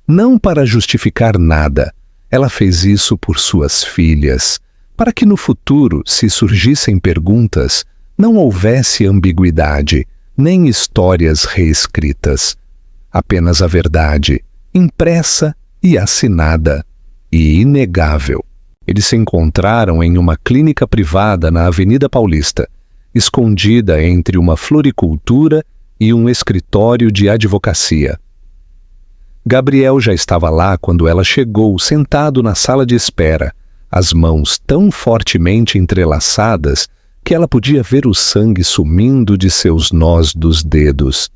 não para justificar nada. Ela fez isso por suas filhas, para que no futuro, se surgissem perguntas, não houvesse ambiguidade, nem histórias reescritas. Apenas a verdade, impressa e assinada, e inegável. Eles se encontraram em uma clínica privada na Avenida Paulista, escondida entre uma floricultura e um escritório de advocacia. Gabriel já estava lá quando ela chegou, sentado na sala de espera, as mãos tão fortemente entrelaçadas que ela podia ver o sangue sumindo de seus nós dos dedos.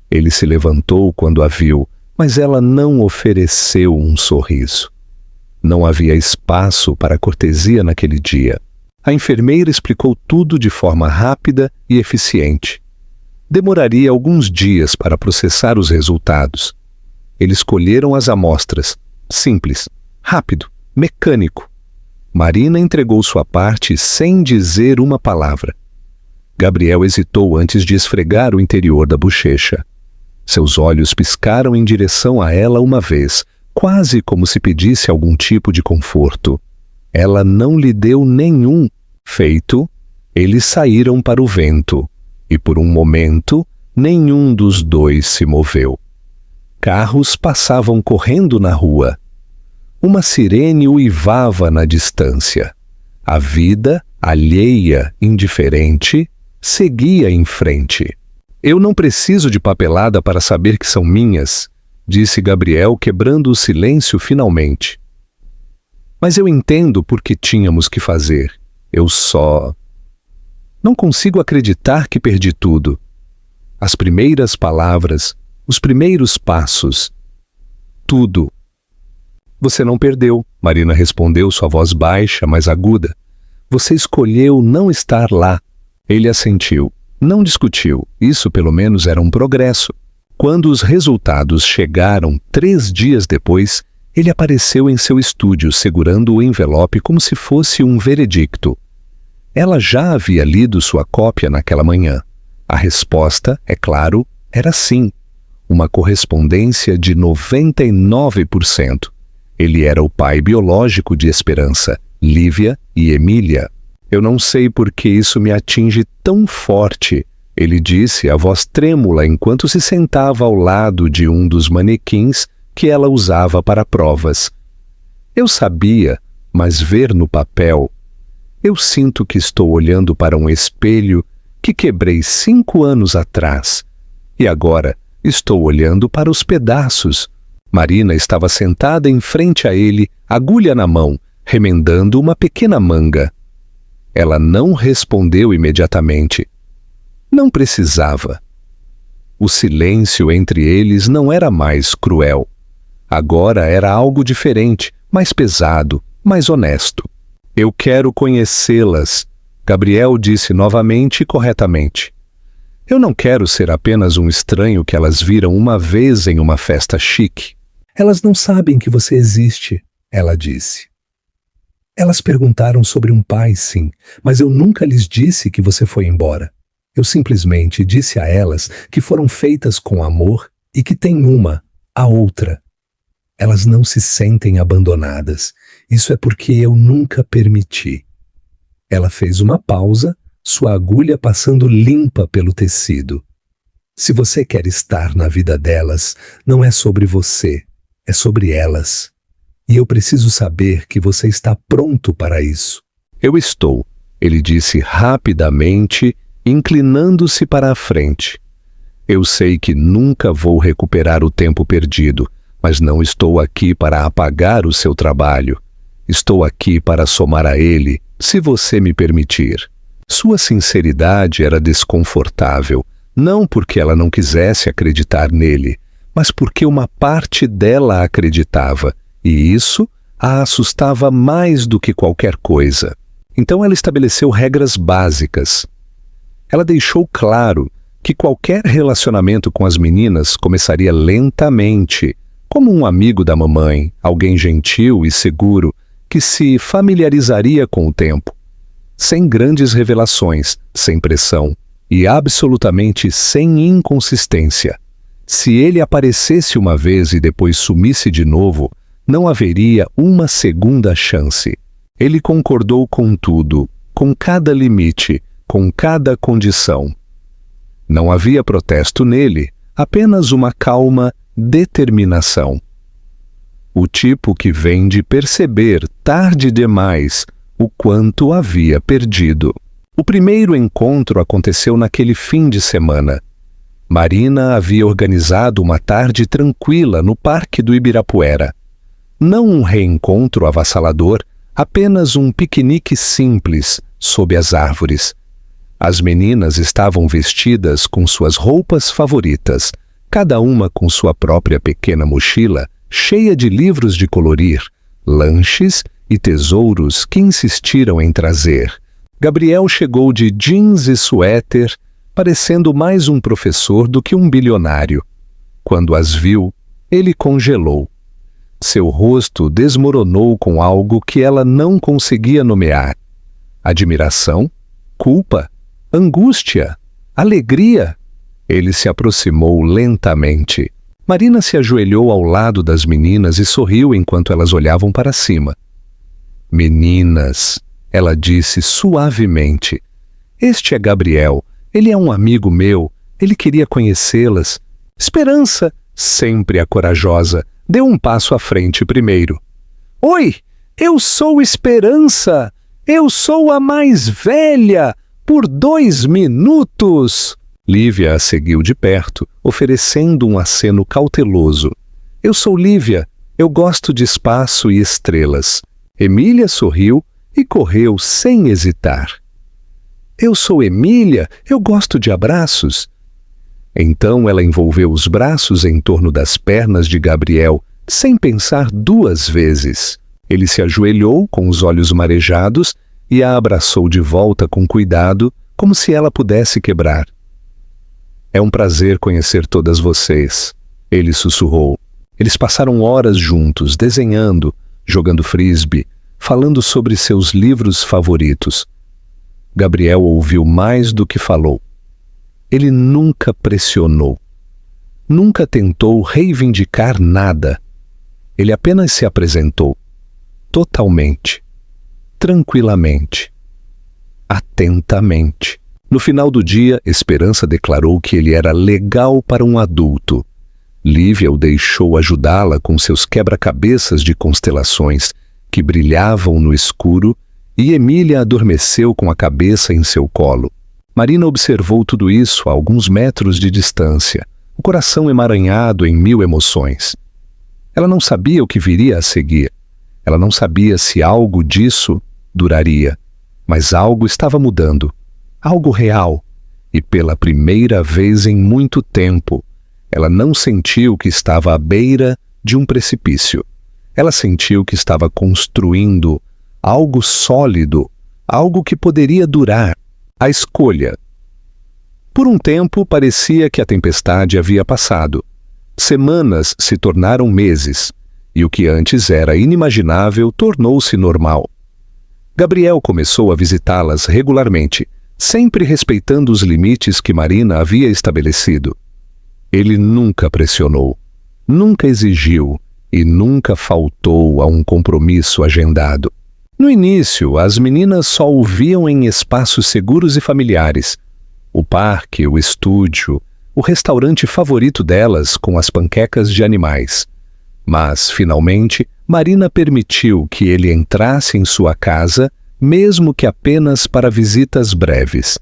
Ele se levantou quando a viu, mas ela não ofereceu um sorriso. Não havia espaço para cortesia naquele dia. A enfermeira explicou tudo de forma rápida e eficiente. Demoraria alguns dias para processar os resultados. Eles colheram as amostras. Simples, rápido, mecânico. Marina entregou sua parte sem dizer uma palavra. Gabriel hesitou antes de esfregar o interior da bochecha. Seus olhos piscaram em direção a ela uma vez, quase como se pedisse algum tipo de conforto. Ela não lhe deu nenhum. Feito, eles saíram para o vento, e por um momento nenhum dos dois se moveu. Carros passavam correndo na rua. Uma sirene uivava na distância. A vida, alheia, indiferente, seguia em frente. Eu não preciso de papelada para saber que são minhas, disse Gabriel, quebrando o silêncio finalmente. Mas eu entendo por que tínhamos que fazer. Eu só... Não consigo acreditar que perdi tudo. As primeiras palavras, os primeiros passos. Tudo. Você não perdeu, Marina respondeu, sua voz baixa, mas aguda. Você escolheu não estar lá. Ele assentiu. Não discutiu. Isso pelo menos era um progresso. Quando os resultados chegaram 3 dias depois, ele apareceu em seu estúdio segurando o envelope como se fosse um veredicto. Ela já havia lido sua cópia naquela manhã. A resposta, é claro, era sim. Uma correspondência de 99%. Ele era o pai biológico de Esperança, Lívia e Emília. Eu não sei por que isso me atinge tão forte, ele disse, a voz trêmula enquanto se sentava ao lado de um dos manequins que ela usava para provas. Eu sabia, mas ver no papel... Eu sinto que estou olhando para um espelho que quebrei 5 anos atrás. E agora estou olhando para os pedaços. Marina estava sentada em frente a ele, agulha na mão, remendando uma pequena manga. Ela não respondeu imediatamente. Não precisava. O silêncio entre eles não era mais cruel. Agora era algo diferente, mais pesado, mais honesto. Eu quero conhecê-las, Gabriel disse novamente e corretamente. Eu não quero ser apenas um estranho que elas viram uma vez em uma festa chique. Elas não sabem que você existe, ela disse. Elas perguntaram sobre um pai, sim, mas eu nunca lhes disse que você foi embora. Eu simplesmente disse a elas que foram feitas com amor e que tem uma, a outra. Elas não se sentem abandonadas. Isso é porque eu nunca permiti. Ela fez uma pausa, sua agulha passando limpa pelo tecido. Se você quer estar na vida delas, não é sobre você, é sobre elas. E eu preciso saber que você está pronto para isso. Eu estou, ele disse rapidamente, inclinando-se para a frente. Eu sei que nunca vou recuperar o tempo perdido, mas não estou aqui para apagar o seu trabalho. Estou aqui para somar a ele, se você me permitir. Sua sinceridade era desconfortável, não porque ela não quisesse acreditar nele, mas porque uma parte dela acreditava, e isso a assustava mais do que qualquer coisa. Então ela estabeleceu regras básicas. Ela deixou claro que qualquer relacionamento com as meninas começaria lentamente, como um amigo da mamãe, alguém gentil e seguro, que se familiarizaria com o tempo. Sem grandes revelações, sem pressão e absolutamente sem inconsistência. Se ele aparecesse uma vez e depois sumisse de novo, não haveria uma segunda chance. Ele concordou com tudo, com cada limite, com cada condição. Não havia protesto nele, apenas uma calma determinação. O tipo que vem de perceber, tarde demais, o quanto havia perdido. O primeiro encontro aconteceu naquele fim de semana. Marina havia organizado uma tarde tranquila no Parque do Ibirapuera. Não um reencontro avassalador, apenas um piquenique simples, sob as árvores. As meninas estavam vestidas com suas roupas favoritas, cada uma com sua própria pequena mochila, cheia de livros de colorir, lanches e tesouros que insistiram em trazer. Gabriel chegou de jeans e suéter, parecendo mais um professor do que um bilionário. Quando as viu, ele congelou. Seu rosto desmoronou com algo que ela não conseguia nomear. Admiração, culpa, angústia, alegria. Ele se aproximou lentamente. Marina se ajoelhou ao lado das meninas e sorriu enquanto elas olhavam para cima. Meninas, ela disse suavemente. Este é Gabriel. Ele é um amigo meu. Ele queria conhecê-las. Esperança, sempre a corajosa, deu um passo à frente primeiro. Oi, eu sou Esperança. Eu sou a mais velha, por 2 minutos. Lívia a seguiu de perto, oferecendo um aceno cauteloso. Eu sou Lívia, eu gosto de espaço e estrelas. Emília sorriu e correu sem hesitar. Eu sou Emília, eu gosto de abraços. Então ela envolveu os braços em torno das pernas de Gabriel, sem pensar 2 vezes. Ele se ajoelhou com os olhos marejados e a abraçou de volta com cuidado, como se ela pudesse quebrar. É um prazer conhecer todas vocês, ele sussurrou. Eles passaram horas juntos, desenhando, jogando frisbee, falando sobre seus livros favoritos. Gabriel ouviu mais do que falou. Ele nunca pressionou. Nunca tentou reivindicar nada. Ele apenas se apresentou. Totalmente. Tranquilamente. Atentamente. No final do dia, Esperança declarou que ele era legal para um adulto. Lívia o deixou ajudá-la com seus quebra-cabeças de constelações que brilhavam no escuro e Emília adormeceu com a cabeça em seu colo. Marina observou tudo isso a alguns metros de distância, o coração emaranhado em 1000 emoções. Ela não sabia o que viria a seguir. Ela não sabia se algo disso duraria, mas algo estava mudando, algo real, e pela primeira vez em muito tempo, ela não sentiu que estava à beira de um precipício. Ela sentiu que estava construindo algo sólido, algo que poderia durar. A escolha. Por um tempo, parecia que a tempestade havia passado. Semanas se tornaram meses, e o que antes era inimaginável tornou-se normal. Gabriel começou a visitá-las regularmente, sempre respeitando os limites que Marina havia estabelecido. Ele nunca pressionou, nunca exigiu e nunca faltou a um compromisso agendado. No início, as meninas só o viam em espaços seguros e familiares. O parque, o estúdio, o restaurante favorito delas com as panquecas de animais. Mas, finalmente, Marina permitiu que ele entrasse em sua casa, mesmo que apenas para visitas breves.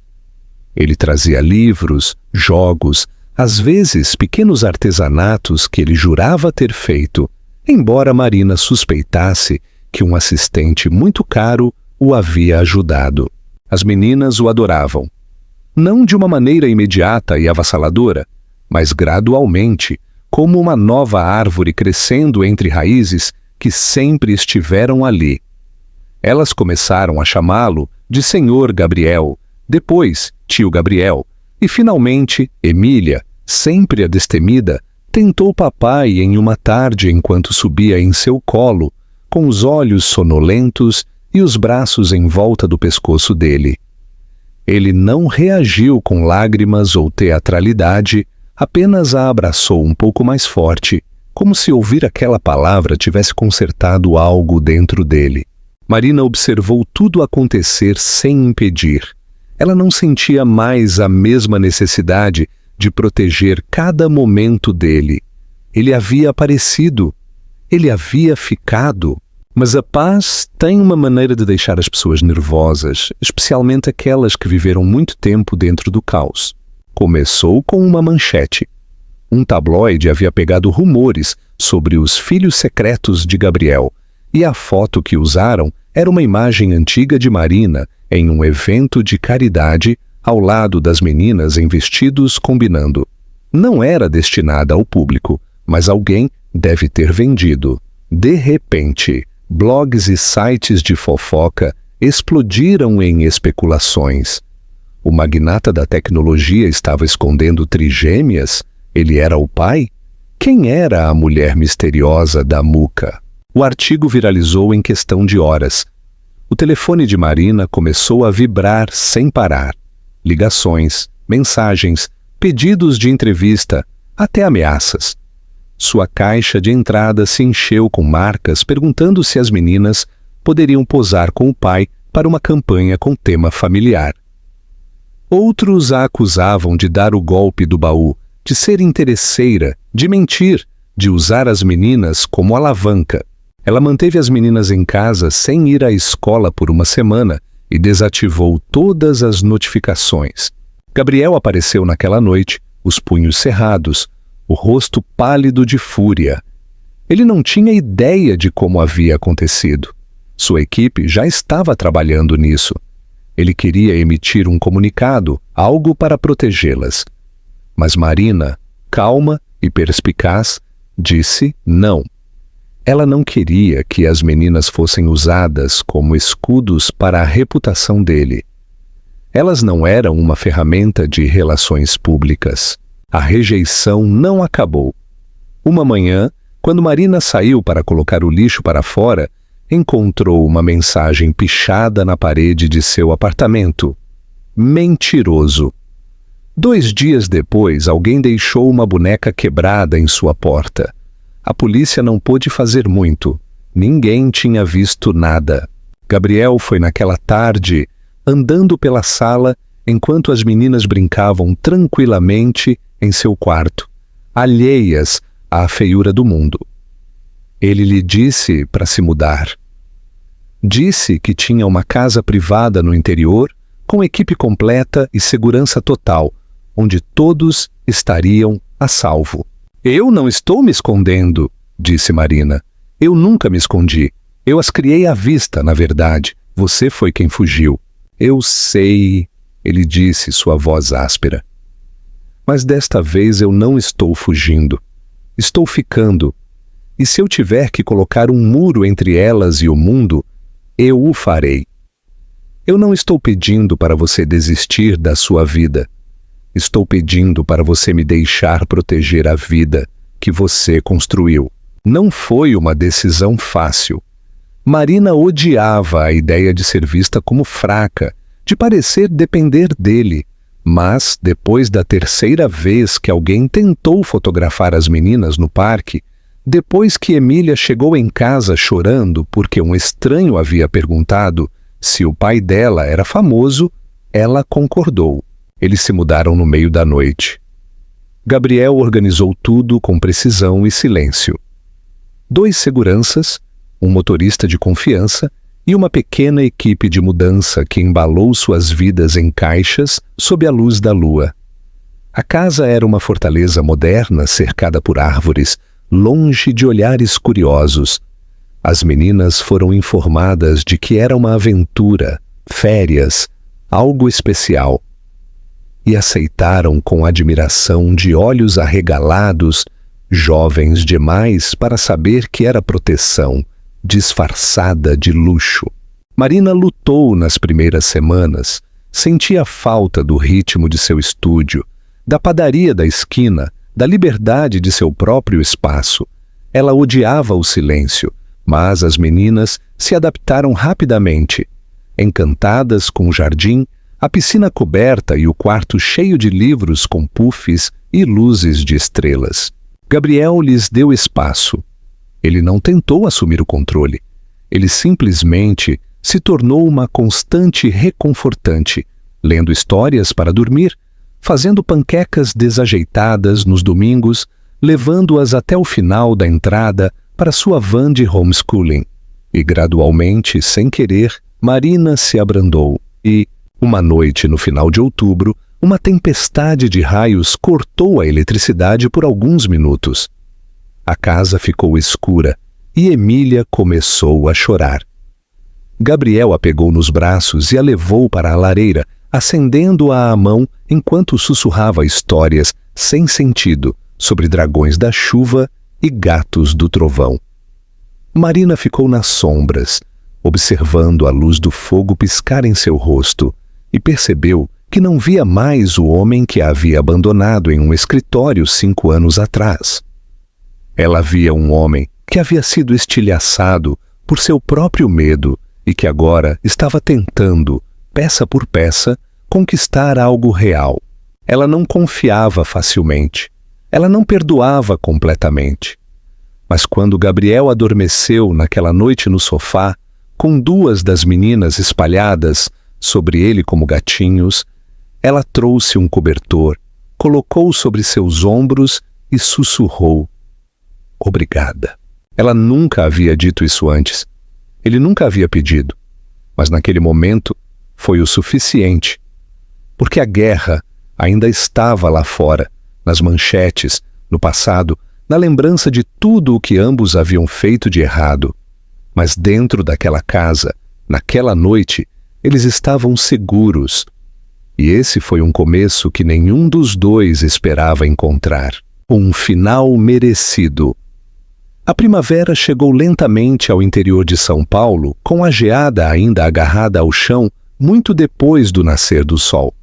Ele trazia livros, jogos, às vezes pequenos artesanatos que ele jurava ter feito, embora Marina suspeitasse que um assistente muito caro o havia ajudado. As meninas o adoravam. Não de uma maneira imediata e avassaladora, mas gradualmente, como uma nova árvore crescendo entre raízes que sempre estiveram ali. Elas começaram a chamá-lo de Senhor Gabriel, depois Tio Gabriel, e finalmente Emília, sempre a destemida, tentou papai em uma tarde enquanto subia em seu colo, com os olhos sonolentos e os braços em volta do pescoço dele. Ele não reagiu com lágrimas ou teatralidade, apenas a abraçou um pouco mais forte, como se ouvir aquela palavra tivesse consertado algo dentro dele. Marina observou tudo acontecer sem impedir. Ela não sentia mais a mesma necessidade de proteger cada momento dele. Ele havia aparecido. Ele havia ficado. Mas a paz tem uma maneira de deixar as pessoas nervosas, especialmente aquelas que viveram muito tempo dentro do caos. Começou com uma manchete. Um tabloide havia pegado rumores sobre os filhos secretos de Gabriel, e a foto que usaram era uma imagem antiga de Marina em um evento de caridade ao lado das meninas em vestidos combinando. Não era destinada ao público, mas alguém deve ter vendido. De repente, blogs e sites de fofoca explodiram em especulações. O magnata da tecnologia estava escondendo trigêmeas? Ele era o pai? Quem era a mulher misteriosa da Muca? O artigo viralizou em questão de horas. O telefone de Marina começou a vibrar sem parar. Ligações, mensagens, pedidos de entrevista, até ameaças. Sua caixa de entrada se encheu com marcas perguntando se as meninas poderiam posar com o pai para uma campanha com tema familiar. Outros a acusavam de dar o golpe do baú, de ser interesseira, de mentir, de usar as meninas como alavanca. Ela manteve as meninas em casa sem ir à escola por uma semana e desativou todas as notificações. Gabriel apareceu naquela noite, os punhos cerrados, o rosto pálido de fúria. Ele não tinha ideia de como havia acontecido. Sua equipe já estava trabalhando nisso. Ele queria emitir um comunicado, algo para protegê-las. Mas Marina, calma e perspicaz, disse não. Ela não queria que as meninas fossem usadas como escudos para a reputação dele. Elas não eram uma ferramenta de relações públicas. A rejeição não acabou. Uma manhã, quando Marina saiu para colocar o lixo para fora, encontrou uma mensagem pichada na parede de seu apartamento. Mentiroso. 2 dias depois, alguém deixou uma boneca quebrada em sua porta. A polícia não pôde fazer muito. Ninguém tinha visto nada. Gabriel foi naquela tarde, andando pela sala, enquanto as meninas brincavam tranquilamente em seu quarto, alheias à feiura do mundo. Ele lhe disse para se mudar. Disse que tinha uma casa privada no interior, com equipe completa e segurança total, onde todos estariam a salvo. Eu não estou me escondendo, disse Marina. Eu nunca me escondi. Eu as criei à vista, na verdade. Você foi quem fugiu. Eu sei, ele disse, sua voz áspera. Mas desta vez eu não estou fugindo. Estou ficando. E se eu tiver que colocar um muro entre elas e o mundo, eu o farei. Eu não estou pedindo para você desistir da sua vida. Estou pedindo para você me deixar proteger a vida que você construiu. Não foi uma decisão fácil. Marina odiava a ideia de ser vista como fraca, de parecer depender dele. Mas, depois da 3ª vez que alguém tentou fotografar as meninas no parque, depois que Emília chegou em casa chorando porque um estranho havia perguntado se o pai dela era famoso, ela concordou. Eles se mudaram no meio da noite. Gabriel organizou tudo com precisão e silêncio. 2 seguranças, um motorista de confiança e uma pequena equipe de mudança que embalou suas vidas em caixas sob a luz da lua. A casa era uma fortaleza moderna cercada por árvores, longe de olhares curiosos. As meninas foram informadas de que era uma aventura, férias, algo especial. E aceitaram com admiração, de olhos arregalados, jovens demais para saber que era proteção, disfarçada de luxo. Marina lutou nas primeiras semanas, sentia falta do ritmo de seu estúdio, da padaria da esquina, da liberdade de seu próprio espaço. Ela odiava o silêncio, mas as meninas se adaptaram rapidamente. Encantadas com o jardim, a piscina coberta e o quarto cheio de livros com puffs e luzes de estrelas. Gabriel lhes deu espaço. Ele não tentou assumir o controle. Ele simplesmente se tornou uma constante reconfortante, lendo histórias para dormir, fazendo panquecas desajeitadas nos domingos, levando-as até o final da entrada para sua van de homeschooling. E gradualmente, sem querer, Marina se abrandou e, uma noite no final de outubro, uma tempestade de raios cortou a eletricidade por alguns minutos. A casa ficou escura e Emília começou a chorar. Gabriel a pegou nos braços e a levou para a lareira, acendendo-a à mão enquanto sussurrava histórias sem sentido, sobre dragões da chuva e gatos do trovão. Marina ficou nas sombras, observando a luz do fogo piscar em seu rosto, e percebeu que não via mais o homem que a havia abandonado em um escritório 5 anos atrás. Ela via um homem que havia sido estilhaçado por seu próprio medo e que agora estava tentando, peça por peça, conquistar algo real. Ela não confiava facilmente. Ela não perdoava completamente. Mas quando Gabriel adormeceu naquela noite no sofá, com 2 das meninas espalhadas sobre ele como gatinhos, ela trouxe um cobertor, colocou sobre seus ombros e sussurrou: "Obrigada." Ela nunca havia dito isso antes. Ele nunca havia pedido. Mas naquele momento foi o suficiente. Porque a guerra ainda estava lá fora, nas manchetes, no passado, na lembrança de tudo o que ambos haviam feito de errado. Mas dentro daquela casa, naquela noite, eles estavam seguros. E esse foi um começo que nenhum dos dois esperava encontrar. Um final merecido. A primavera chegou lentamente ao interior de São Paulo, com a geada ainda agarrada ao chão muito depois do nascer do sol.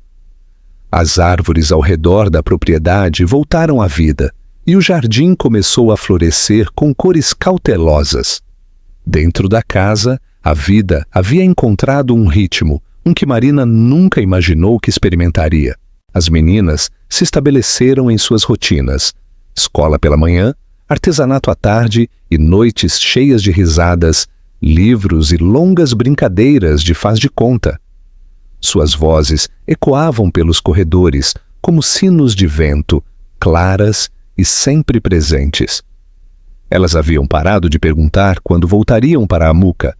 As árvores ao redor da propriedade voltaram à vida e o jardim começou a florescer com cores cautelosas. Dentro da casa, a vida havia encontrado um ritmo, um que Marina nunca imaginou que experimentaria. As meninas se estabeleceram em suas rotinas: escola pela manhã, artesanato à tarde e noites cheias de risadas, livros e longas brincadeiras de faz de conta. Suas vozes ecoavam pelos corredores como sinos de vento, claras e sempre presentes. Elas haviam parado de perguntar quando voltariam para a Muca.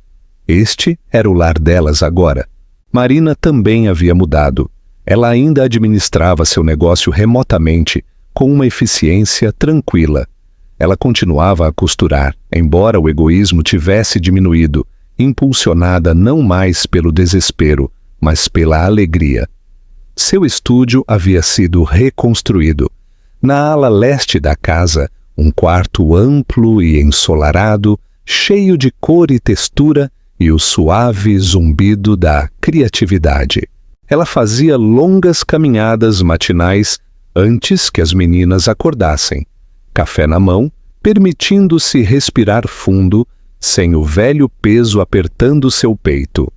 Este era o lar delas agora. Marina também havia mudado. Ela ainda administrava seu negócio remotamente, com uma eficiência tranquila. Ela continuava a costurar, embora o egoísmo tivesse diminuído, impulsionada não mais pelo desespero, mas pela alegria. Seu estúdio havia sido reconstruído. Na ala leste da casa, um quarto amplo e ensolarado, cheio de cor e textura e o suave zumbido da criatividade. Ela fazia longas caminhadas matinais antes que as meninas acordassem. Café na mão, permitindo-se respirar fundo, sem o velho peso apertando seu peito.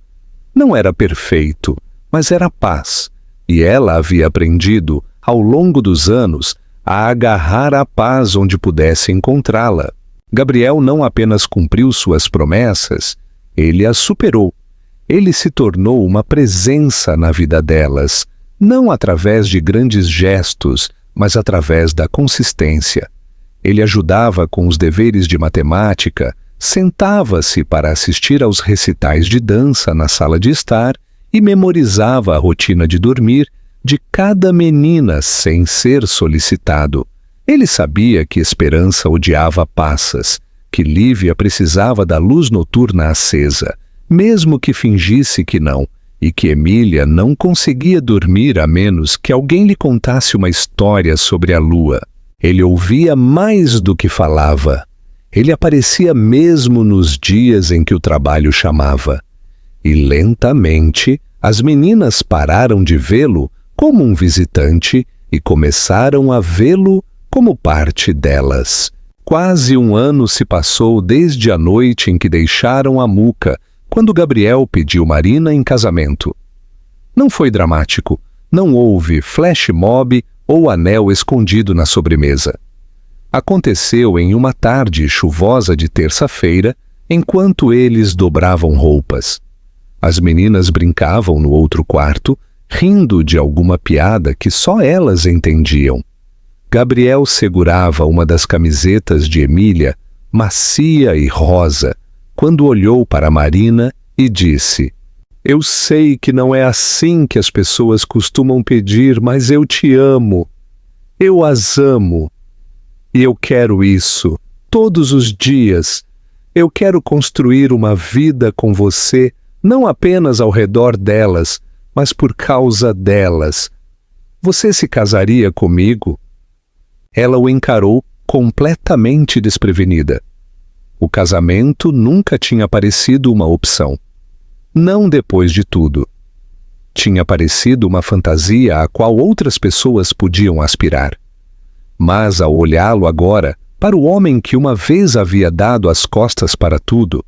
Não era perfeito, mas era paz, e ela havia aprendido, ao longo dos anos, a agarrar a paz onde pudesse encontrá-la. Gabriel não apenas cumpriu suas promessas, ele as superou. Ele se tornou uma presença na vida delas, não através de grandes gestos, mas através da consistência. Ele ajudava com os deveres de matemática, sentava-se para assistir aos recitais de dança na sala de estar e memorizava a rotina de dormir de cada menina sem ser solicitado. Ele sabia que Esperança odiava passas, que Lívia precisava da luz noturna acesa, mesmo que fingisse que não, e que Emília não conseguia dormir a menos que alguém lhe contasse uma história sobre a lua. Ele ouvia mais do que falava. Ele aparecia mesmo nos dias em que o trabalho chamava. E lentamente, as meninas pararam de vê-lo como um visitante e começaram a vê-lo como parte delas. Quase 1 ano se passou desde a noite em que deixaram a Muca, quando Gabriel pediu Marina em casamento. Não foi dramático, não houve flash mob ou anel escondido na sobremesa. Aconteceu em uma tarde chuvosa de terça-feira, enquanto eles dobravam roupas. As meninas brincavam no outro quarto, rindo de alguma piada que só elas entendiam. Gabriel segurava uma das camisetas de Emília, macia e rosa, quando olhou para Marina e disse: "Eu sei que não é assim que as pessoas costumam pedir, mas eu te amo. Eu as amo. E eu quero isso, todos os dias. Eu quero construir uma vida com você, não apenas ao redor delas, mas por causa delas. Você se casaria comigo?" Ela o encarou completamente desprevenida. O casamento nunca tinha parecido uma opção. Não depois de tudo. Tinha parecido uma fantasia a qual outras pessoas podiam aspirar. Mas ao olhá-lo agora, para o homem que uma vez havia dado as costas para tudo,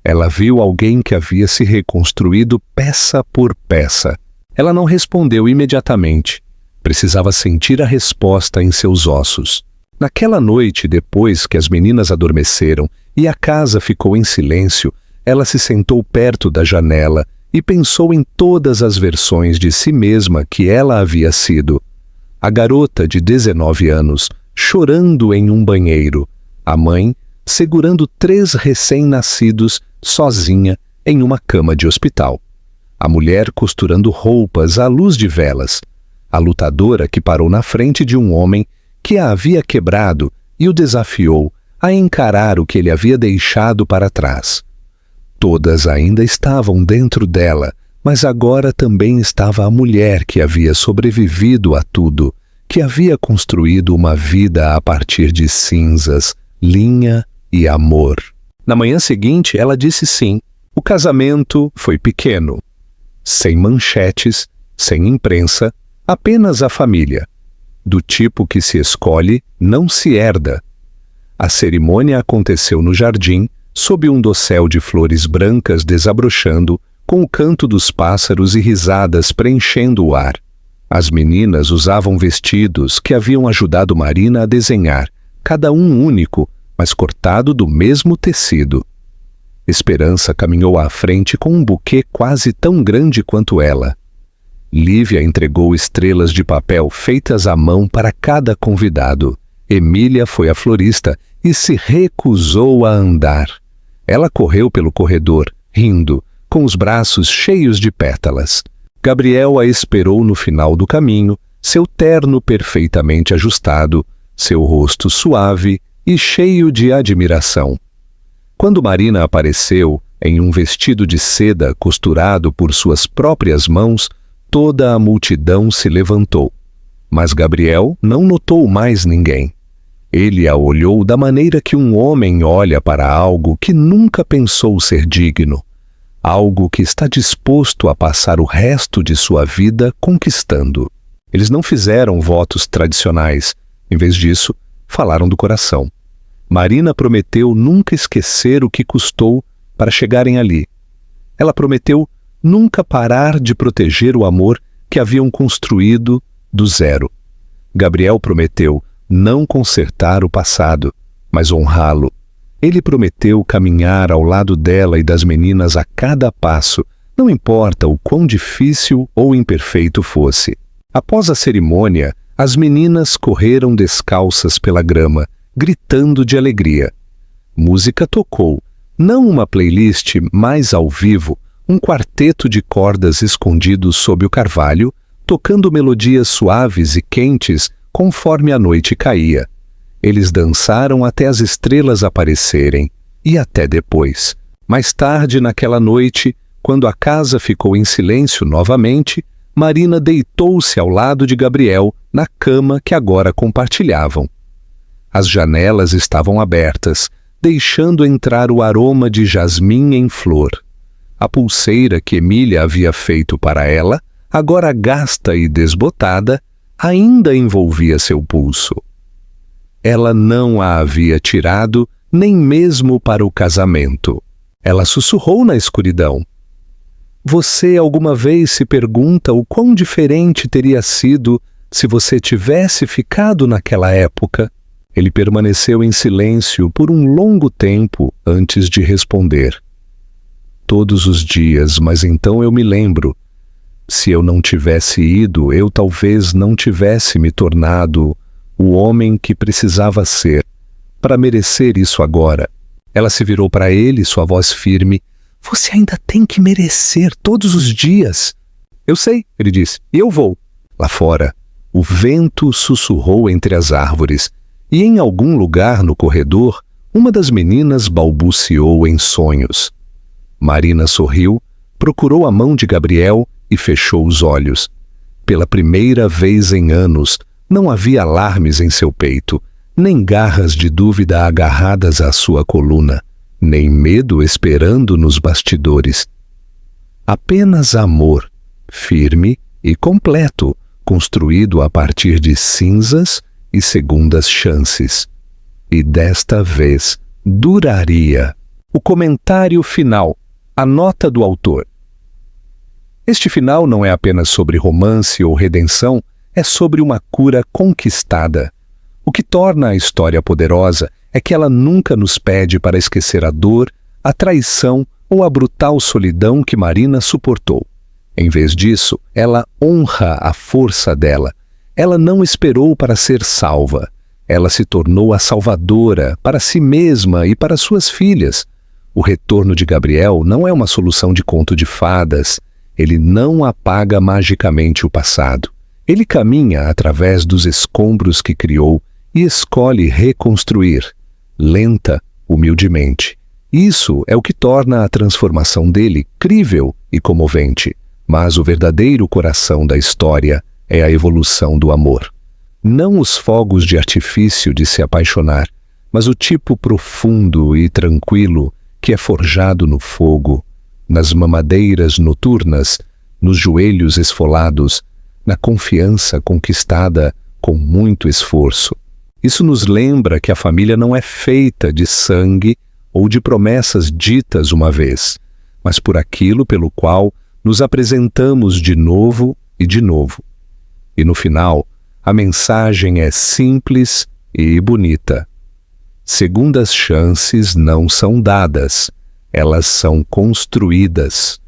ela viu alguém que havia se reconstruído peça por peça. Ela não respondeu imediatamente. Precisava sentir a resposta em seus ossos. Naquela noite, depois que as meninas adormeceram e a casa ficou em silêncio, ela se sentou perto da janela e pensou em todas as versões de si mesma que ela havia sido. A garota de 19 anos, chorando em um banheiro. A mãe, segurando 3 recém-nascidos, sozinha, em uma cama de hospital. A mulher costurando roupas à luz de velas. A lutadora que parou na frente de um homem que a havia quebrado e o desafiou a encarar o que ele havia deixado para trás. Todas ainda estavam dentro dela, mas agora também estava a mulher que havia sobrevivido a tudo, que havia construído uma vida a partir de cinzas, linha e amor. Na manhã seguinte, ela disse sim. O casamento foi pequeno. Sem manchetes, sem imprensa, apenas a família. Do tipo que se escolhe, não se herda. A cerimônia aconteceu no jardim, sob um dossel de flores brancas desabrochando, com o canto dos pássaros e risadas preenchendo o ar. As meninas usavam vestidos que haviam ajudado Marina a desenhar, cada um único, mas cortado do mesmo tecido. Esperança caminhou à frente com um buquê quase tão grande quanto ela. Lívia entregou estrelas de papel feitas à mão para cada convidado. Emília foi a florista e se recusou a andar. Ela correu pelo corredor, rindo, com os braços cheios de pétalas. Gabriel a esperou no final do caminho, seu terno perfeitamente ajustado, seu rosto suave e cheio de admiração. Quando Marina apareceu, em um vestido de seda costurado por suas próprias mãos, toda a multidão se levantou. Mas Gabriel não notou mais ninguém. Ele a olhou da maneira que um homem olha para algo que nunca pensou ser digno, algo que está disposto a passar o resto de sua vida conquistando. Eles não fizeram votos tradicionais. Em vez disso, falaram do coração. Marina prometeu nunca esquecer o que custou para chegarem ali. Ela prometeu nunca parar de proteger o amor que haviam construído do zero. Gabriel prometeu não consertar o passado, mas honrá-lo. Ele prometeu caminhar ao lado dela e das meninas a cada passo, não importa o quão difícil ou imperfeito fosse. Após a cerimônia, as meninas correram descalças pela grama, gritando de alegria. Música tocou, não uma playlist, mas ao vivo, um quarteto de cordas escondidos sob o carvalho, tocando melodias suaves e quentes conforme a noite caía. Eles dançaram até as estrelas aparecerem, e até depois. Mais tarde naquela noite, quando a casa ficou em silêncio novamente, Marina deitou-se ao lado de Gabriel, na cama que agora compartilhavam. As janelas estavam abertas, deixando entrar o aroma de jasmim em flor. A pulseira que Emília havia feito para ela, agora gasta e desbotada, ainda envolvia seu pulso. Ela não a havia tirado nem mesmo para o casamento. Ela sussurrou na escuridão. Você alguma vez se pergunta o quão diferente teria sido se você tivesse ficado naquela época? Ele permaneceu em silêncio por um longo tempo antes de responder. Todos os dias, mas então eu me lembro. Se eu não tivesse ido, eu talvez não tivesse me tornado o homem que precisava ser para merecer isso agora. Ela se virou para ele, sua voz firme. Você ainda tem que merecer todos os dias. Eu sei, ele disse, e eu vou. Lá fora, o vento sussurrou entre as árvores e em algum lugar no corredor, uma das meninas balbuciou em sonhos. Marina sorriu, procurou a mão de Gabriel e fechou os olhos. Pela primeira vez em anos, Não havia alarmes em seu peito, nem garras de dúvida agarradas à sua coluna, nem medo esperando nos bastidores. Apenas amor, firme e completo, construído a partir de cinzas e segundas chances. E desta vez duraria. O comentário final, a nota do autor. Este final não é apenas sobre romance ou redenção, é sobre uma cura conquistada. O que torna a história poderosa é que ela nunca nos pede para esquecer a dor, a traição ou a brutal solidão que Marina suportou. Em vez disso, ela honra a força dela. Ela não esperou para ser salva. Ela se tornou a salvadora para si mesma e para suas filhas. O retorno de Gabriel não é uma solução de conto de fadas. Ele não apaga magicamente o passado. Ele caminha através dos escombros que criou e escolhe reconstruir, lenta, humildemente. Isso é o que torna a transformação dele crível e comovente. Mas o verdadeiro coração da história é a evolução do amor. Não os fogos de artifício de se apaixonar, mas o tipo profundo e tranquilo que é forjado no fogo, nas mamadeiras noturnas, nos joelhos esfolados, na confiança conquistada com muito esforço. Isso nos lembra que a família não é feita de sangue ou de promessas ditas uma vez, mas por aquilo pelo qual nos apresentamos de novo e de novo. E no final, a mensagem é simples e bonita. Segundas chances não são dadas, elas são construídas.